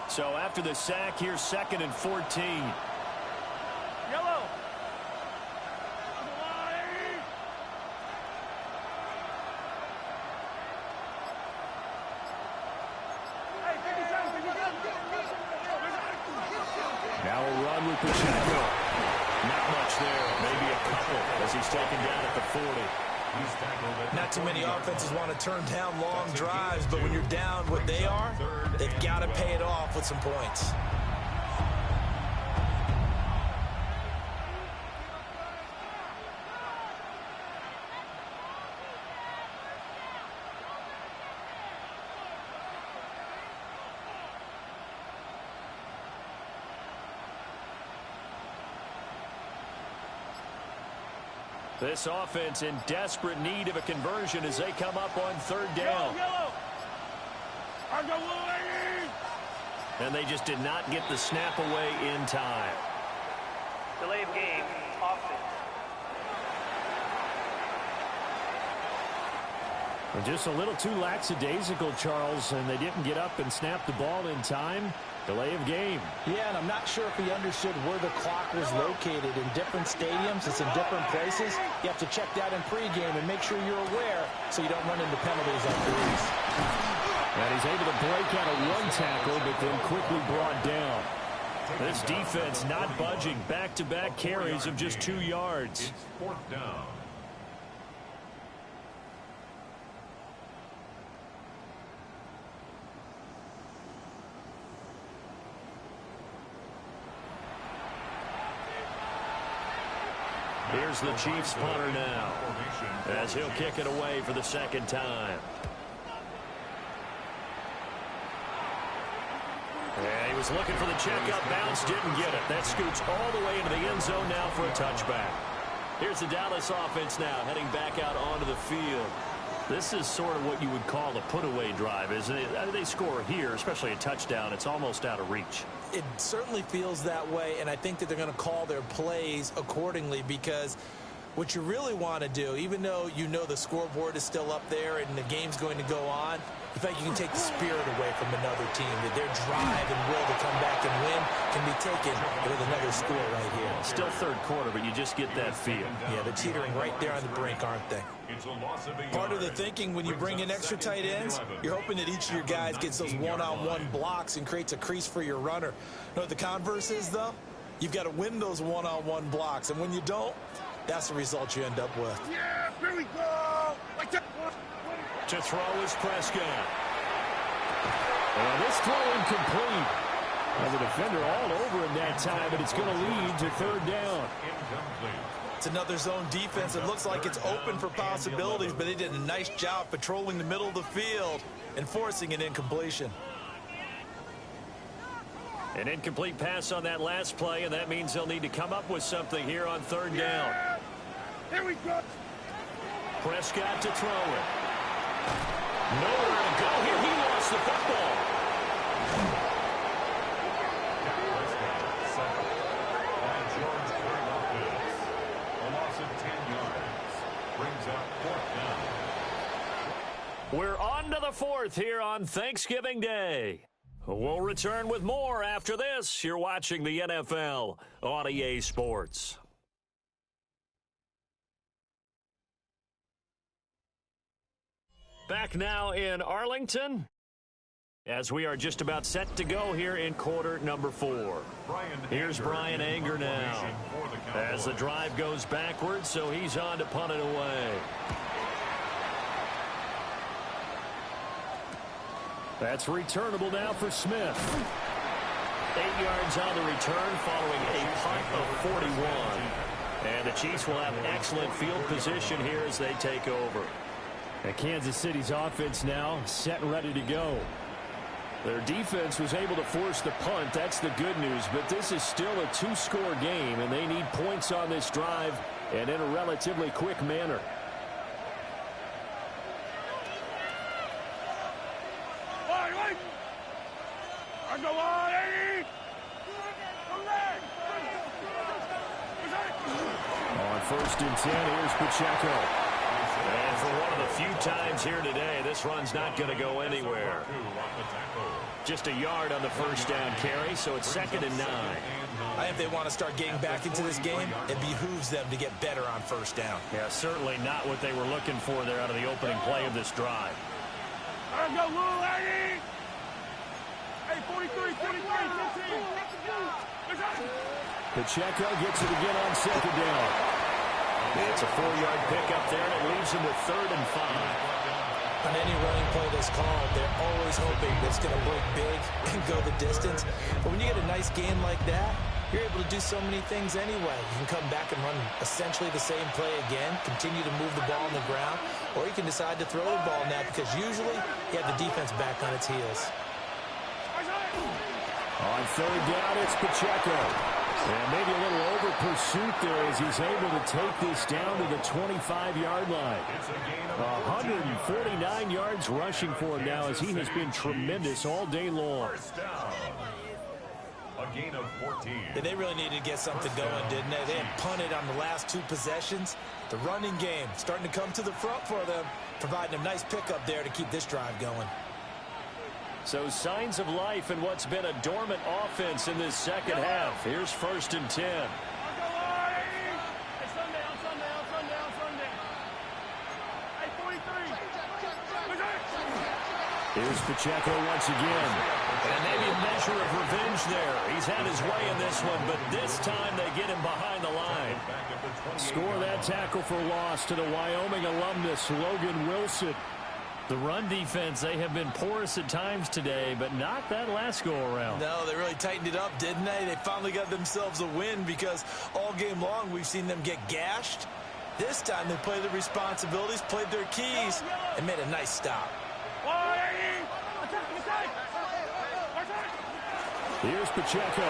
So after the sack, here's 2nd and 14. Yellow. Now a run with Prescott. Not much there. Maybe a couple as he's taken down at the 40. Not too many offenses want to turn down long drives, but when you're down what they are, they've got to pay it off with some points. This offense in desperate need of a conversion as they come up on 3rd down. And they just did not get the snap away in time. Delay of game, offense. And just a little too lackadaisical, Charles, and they didn't get up and snap the ball in time. Delay of game. Yeah, and I'm not sure if he understood where the clock was located. In different stadiums, it's in different places. You have to check that in pregame and make sure you're aware so you don't run into penalties like these. And he's able to break out a one tackle, but then quickly brought down. This defense not budging. Back-to-back carries of just 2 yards. It's 4th down. Here's the Chiefs punter now as he'll kick it away for the 2nd time. And he was looking for the checkup bounce, didn't get it. That scoots all the way into the end zone now for a touchback. Here's the Dallas offense now heading back out onto the field. This is sort of what you would call the put-away drive, isn't it? They score here, especially a touchdown. It's almost out of reach. It certainly feels that way, and I think that they're going to call their plays accordingly because what you really want to do, even though you know the scoreboard is still up there and the game's going to go on, the fact you can take the spirit away from another team, that their drive and will to come back and win can be taken with another score right here. Still 3rd quarter, but you just get that feel. Yeah, they're teetering right there on the brink, aren't they? Part of the thinking when you bring in extra tight ends, you're hoping that each of your guys gets those one-on-one blocks and creates a crease for your runner. You know what the converse is, though? You've got to win those one-on-one blocks, and when you don't, that's the result you end up with. Yeah, here we go. Like that. To throw is Prescott. And this throw incomplete. And the defender all over him that time, but it's going to lead to 3rd down. It's another zone defense. It looks like it's open for possibilities, but they did a nice job patrolling the middle of the field and forcing an incompletion. An incomplete pass on that last play, and that means they'll need to come up with something here on 3rd down. Here we go. Prescott to throw it. Nowhere to go here. He lost the football. A loss of 10 yards. Brings up 4th down. We're on to the 4th here on Thanksgiving Day. We'll return with more after this. You're watching the NFL on EA Sports. Back now in Arlington as we are just about set to go here in quarter number 4. Here's Brian Anger now as the drive goes backwards, so he's on to punt it away. That's returnable now for Smith. 8 yards on the return following a punt of 41. And the Chiefs will have excellent field position here as they take over. And Kansas City's offense now set and ready to go. Their defense was able to force the punt. That's the good news. But this is still a two-score game, and they need points on this drive and in a relatively quick manner. On 1st and 10, here's Pacheco. And for one of the few times here today, this run's not going to go anywhere. Just a yard on the first down carry, so it's 2nd and 9. I think they want to start getting back into this game. It behooves them to get better on 1st down. Yeah, certainly not what they were looking for there out of the opening play of this drive. Let's go, Lou, Eddie! Hey, 43, 15. Pacheco gets it again on 2nd down. It's a 4-yard pickup there, and it leaves him with 3rd and 5. On any running play that's called, they're always hoping that it's going to break big and go the distance. But when you get a nice game like that, you're able to do so many things anyway. You can come back and run essentially the same play again, continue to move the ball on the ground, or you can decide to throw the ball now because usually you have the defense back on its heels. On 3rd down, it's Pacheco. And maybe a little over pursuit there as he's able to take this down to the 25-yard line. 149 yards rushing for him now as he has been tremendous all day long. A gain of 14. Yeah, they really needed to get something going, didn't they? They had punted on the last 2 possessions. The running game starting to come to the front for them, providing a nice pickup there to keep this drive going. So signs of life in what's been a dormant offense in this second half. Here's 1st and 10. Here's Pacheco once again. And maybe a measure of revenge there. He's had his way in this one, but this time they get him behind the line. Score that tackle for loss to the Wyoming alumnus, Logan Wilson. The run defense, they have been porous at times today, but not that last go-around. No, they really tightened it up, didn't they? They finally got themselves a win because all game long we've seen them get gashed. This time they played their responsibilities, played their keys, and made a nice stop. Here's Pacheco.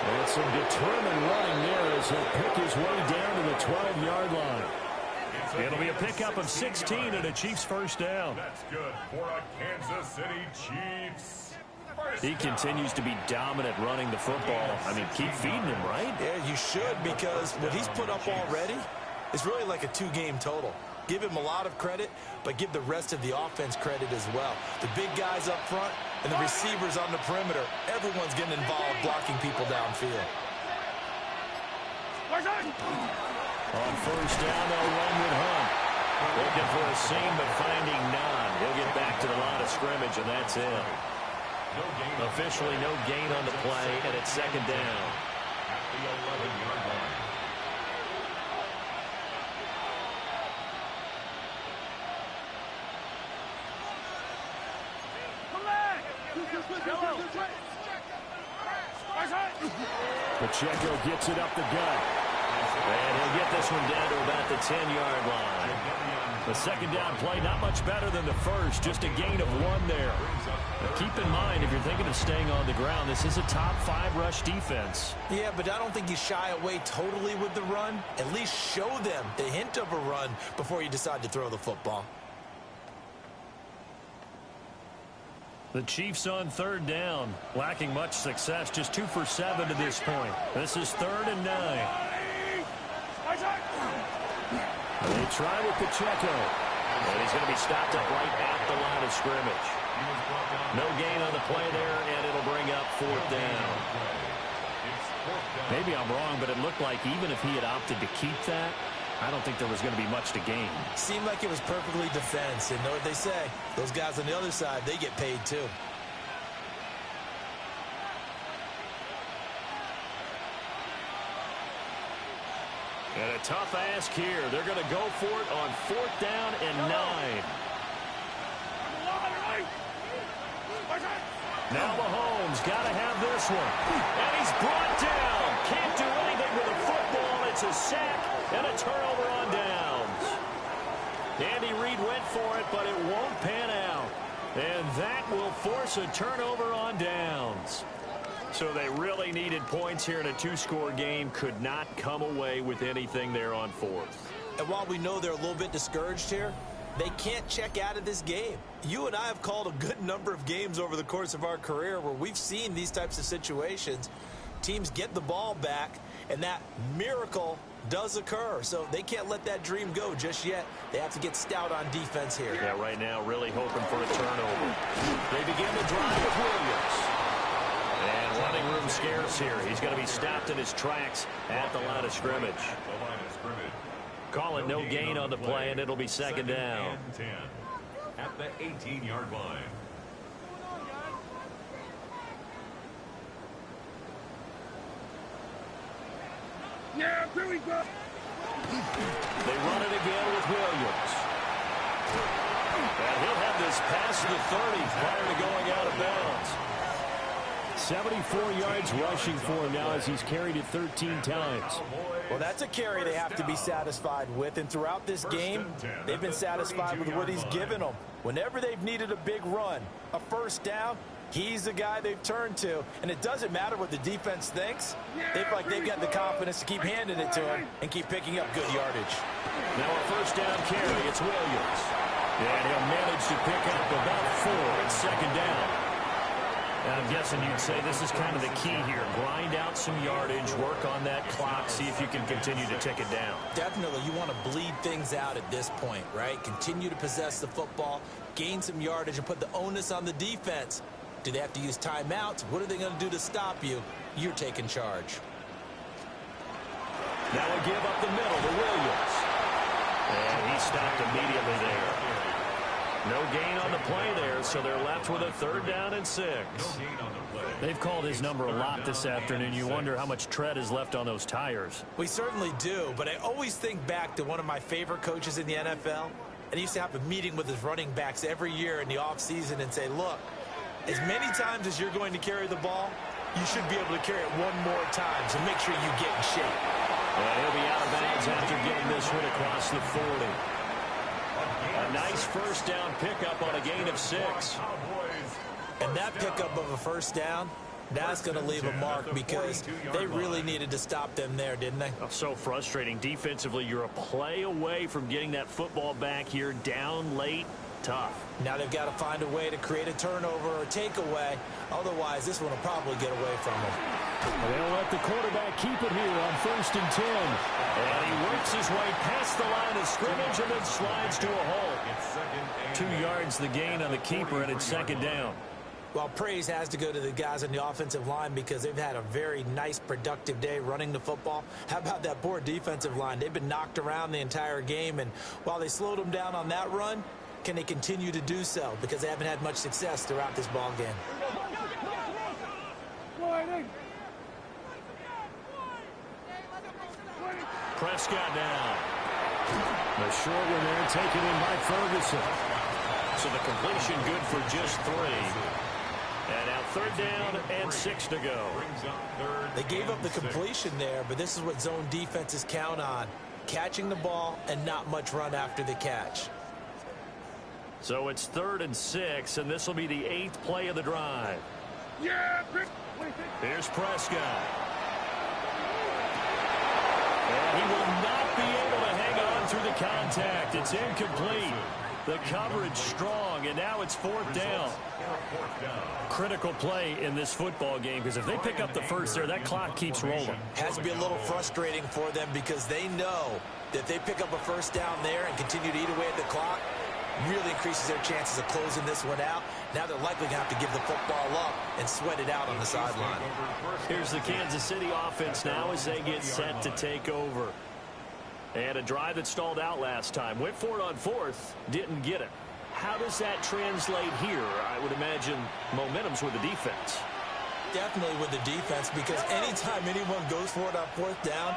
And some determined running there as he'll pick his way down to the 12-yard line. It'll be a pickup of 16 and a Chiefs 1st down. That's good for a Kansas City Chiefs. He continues to be dominant running the football. I mean, keep feeding him, right? Yeah, you should, because what he's put up already is really like a 2-game total. Give him a lot of credit, but give the rest of the offense credit as well. The big guys up front and the receivers on the perimeter, everyone's getting involved blocking people downfield. On 1st down, they'll run with Hunt. Looking for a seam, but finding none. He'll get back to the line of scrimmage, and that's it. Officially no gain on the play, and it's 2nd down. At the 11-yard line. Pacheco gets it up the gut. And he'll get this one down to about the 10-yard line. The 2nd down play, not much better than the first, just a gain of 1 there. But keep in mind, if you're thinking of staying on the ground, this is a top 5 rush defense. Yeah, but I don't think you shy away totally with the run. At least show them the hint of a run before you decide to throw the football. The Chiefs on 3rd down, lacking much success, just 2 for 7 to this point. This is 3rd and 9. They try with Pacheco. And he's going to be stopped up right at the line of scrimmage. No gain on the play there, and it'll bring up 4th down. Maybe I'm wrong, but it looked like even if he had opted to keep that, I don't think there was going to be much to gain. Seemed like it was perfectly defense, and know what they say. Those guys on the other side, they get paid too. And a tough ask here. They're going to go for it on 4th down and 9. Now Mahomes got to have this one. And he's brought down. Can't do anything It's a sack and a turnover on downs. Andy Reid went for it, but it won't pan out. And that will force a turnover on downs. So they really needed points here in a two-score game. Could not come away with anything there on fourth. And while we know they're a little bit discouraged here, they can't check out of this game. You and I have called a good number of games over the course of our career where we've seen these types of situations. Teams get the ball back, and that miracle does occur. So they can't let that dream go just yet. They have to get stout on defense here. Yeah, right now really hoping for a turnover. They begin the drive with Williams. And running room scarce here. He's going to be stopped in his tracks at the line of scrimmage. Call it no gain on the play, and it'll be second down. 10 at the 18-yard line. Yeah, here we go. They run it again with Williams. And he'll have this past the 30 prior to going out of bounds. 74 yards rushing for him now as he's carried it 13 times. Well, that's a carry they have to be satisfied with. And throughout this game, they've been satisfied with what he's given them. Whenever they've needed a big run, a first down, he's the guy they've turned to. And it doesn't matter what the defense thinks. They've got the confidence to keep handing it to him and keep picking up good yardage. Now a first down carry. It's Williams. And he'll manage to pick up about 4. It's second down. I'm guessing you'd say this is kind of the key here. Grind out some yardage, work on that clock, see if you can continue to tick it down. Definitely, you want to bleed things out at this point, right? Continue to possess the football, gain some yardage, and put the onus on the defense. Do they have to use timeouts? What are they going to do to stop you? You're taking charge. Now a give up the middle to Williams. And he stopped immediately there. No gain on the play there, so they're left with a third down and 6. They've called his number a lot this afternoon. You wonder how much tread is left on those tires. We certainly do, but I always think back to one of my favorite coaches in the NFL. And he used to have a meeting with his running backs every year in the offseason and say, look, as many times as you're going to carry the ball, you should be able to carry it one more time, so make sure you get in shape. Well, he'll be out of bounds after getting this one across the 40. A nice first down pickup on a gain of 6. And that pickup of a first down, that's going to leave a mark because they really needed to stop them there, didn't they? Oh, so frustrating. Defensively, you're a play away from getting that football back here down late. Tough. Now they've got to find a way to create a turnover or takeaway. Otherwise, this one will probably get away from them. They'll let the quarterback keep it here on 1st and 10. And he works his way past the line of scrimmage and then slides to a hole. 2 yards the gain on the keeper, and it's second down. Well, praise has to go to the guys on the offensive line because they've had a very nice, productive day running the football. How about that poor defensive line? They've been knocked around the entire game, and while they slowed them down on that run, can they continue to do so? Because they haven't had much success throughout this ball game. Prescott down. The short one there taken in by Ferguson. So the completion good for just 3. And now 3rd down and 6 to go. They gave up the completion there, but this is what zone defenses count on. Catching the ball and not much run after the catch. So it's 3rd and 6, and this will be the 8th play of the drive. Yeah, Here's Prescott. And he will not be able to hang on through the contact. It's incomplete. The coverage strong, and now it's 4th down. Critical play in this football game, because if they pick up the first there, that clock keeps rolling. Has to be a little frustrating for them because they know that if they pick up a first down there and continue to eat away at the clock, really increases their chances of closing this one out. Now they're likely going to have to give the football up and sweat it out on the sideline. Here's the Kansas City offense now as they get set to take over. And a drive that stalled out last time. Went for it on 4th, didn't get it. How does that translate here? I would imagine momentum's with the defense. Definitely with the defense, because anytime anyone goes for it on 4th down,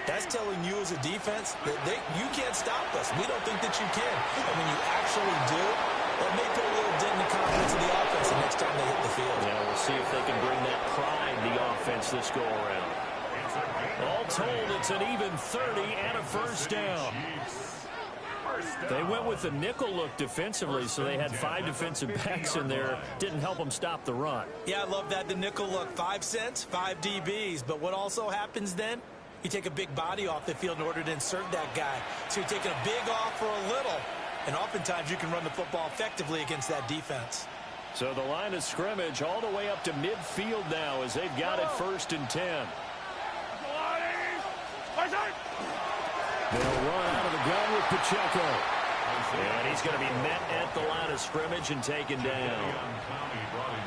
that's telling you as a defense that you can't stop us. We don't think that you can. And when you actually do, it may put a little dent in the confidence of the offense the next time they hit the field. Yeah, we'll see if they can bring that pride to the offense this go around. All told, it's an even 30 and a first down. They went with the nickel look defensively, so they had 5 defensive backs in there. Didn't help them stop the run. Yeah, I love that. The nickel look, 5 cents, 5 DBs. But what also happens then? You take a big body off the field in order to insert that guy. So you're taking a big off for a little. And oftentimes you can run the football effectively against that defense. So the line of scrimmage all the way up to midfield now as they've got it 1st and 10. They'll run out of the gun with Pacheco. And he's going to be met at the line of scrimmage and taken down.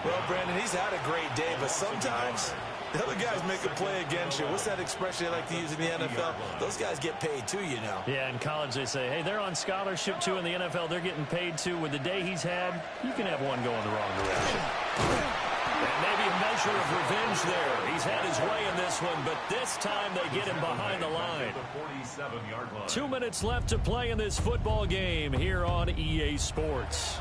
Well, Brandon, he's had a great day, but sometimes the other guys make a play against you. What's that expression they like to use in the NFL? Those guys get paid too, you know. Yeah, in college they say, hey, they're on scholarship too. In the NFL, they're getting paid too. With the day he's had, you can have one going the wrong direction. And maybe a measure of revenge there. He's had his way in this one, but this time they get him behind the line. 2 minutes left to play in this football game here on EA Sports.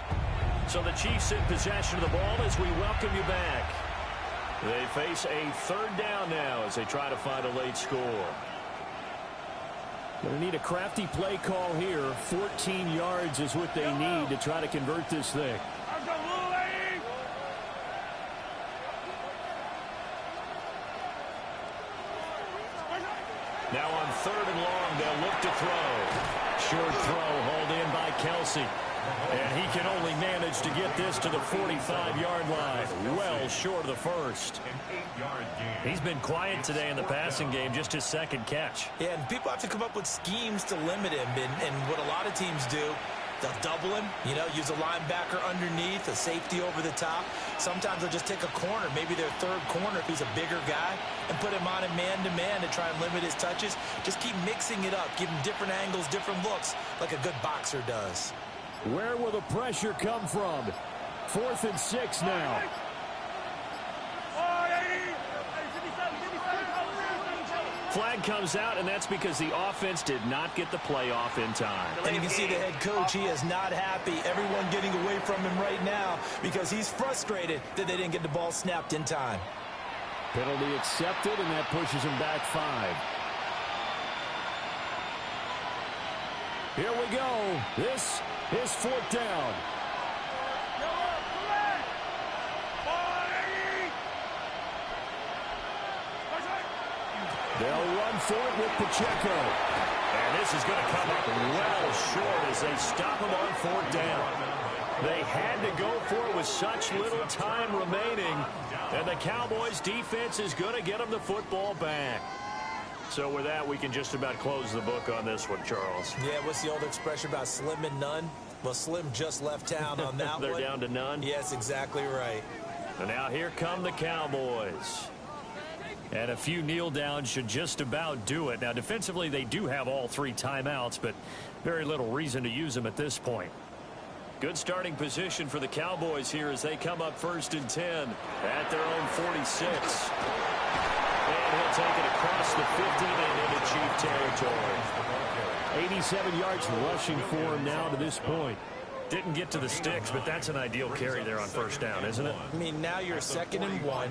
So the Chiefs in possession of the ball as we welcome you back. They face a 3rd down now as they try to find a late score. Going to need a crafty play call here. 14 yards is what they need to try to convert this thing. Now on 3rd and long, they'll look to throw. Short throw hauled in by Kelsey. And he can only manage to get this to the 45-yard line. Well short of the first. He's been quiet today in the passing game, just his 2nd catch. Yeah, and people have to come up with schemes to limit him. And what a lot of teams do, they'll double him, you know, use a linebacker underneath, a safety over the top. Sometimes they'll just take a corner, maybe their 3rd corner if he's a bigger guy, and put him on a man-to-man to try and limit his touches. Just keep mixing it up, give him different angles, different looks, like a good boxer does. Where will the pressure come from? 4th and 6 now. Flag comes out, and that's because the offense did not get the play off in time. And you can see the head coach, he is not happy. Everyone getting away from him right now because he's frustrated that they didn't get the ball snapped in time. Penalty accepted, and that pushes him back 5. Here we go. This is 4th down. They'll run for it with Pacheco. And this is going to come up well short as they stop him on 4th down. They had to go for it with such little time remaining. And the Cowboys defense is going to get them the football back. So with that, we can just about close the book on this one, Charles. Yeah, what's the old expression about slim and none? Well, Slim just left town on that They're one. down to none? Yes, exactly right. And now here come the Cowboys. And a few kneel downs should just about do it. Now, defensively, they do have all 3 timeouts, but very little reason to use them at this point. Good starting position for the Cowboys here as they come up 1st and 10 at their own 46. And he'll take it across the 50 and into Chief territory. 87 yards rushing for him now to this point. Didn't get to the sticks, but that's an ideal carry there on 1st down, isn't it? I mean, now you're 2nd and 1.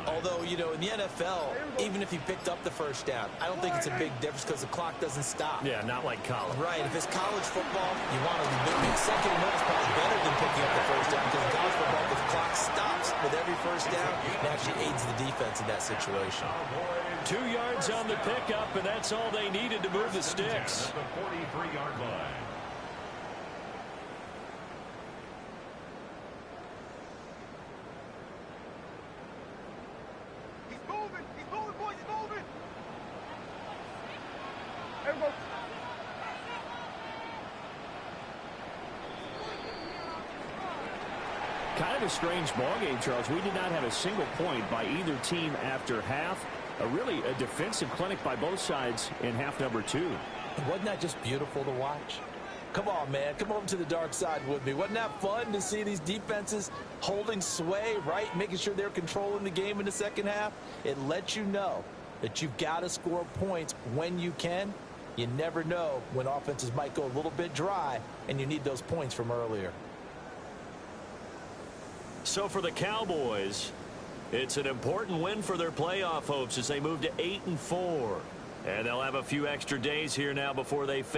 Although, you know, in the NFL, even if you picked up the 1st down, I don't think it's a big difference because the clock doesn't stop. Yeah, not like college. Right. If it's college football, you want to be 2nd and 1 is probably better than picking up the 1st down because in college football, the clock stops with every 1st down. It actually aids the defense in that situation. 2 yards on the pickup, and that's all they needed to move the sticks. The 43-yard line. Kind of a strange ballgame, Charles. We did not have a single point by either team after half. Really a defensive clinic by both sides in half number 2. Wasn't that just beautiful to watch? Come on, man. Come over to the dark side with me. Wasn't that fun to see these defenses holding sway, right? Making sure they're controlling the game in the second half. It lets you know that you've got to score points when you can. You never know when offenses might go a little bit dry, and you need those points from earlier. So for the Cowboys, It's an important win for their playoff hopes as they move to 8-4. And they'll have a few extra days here now before they face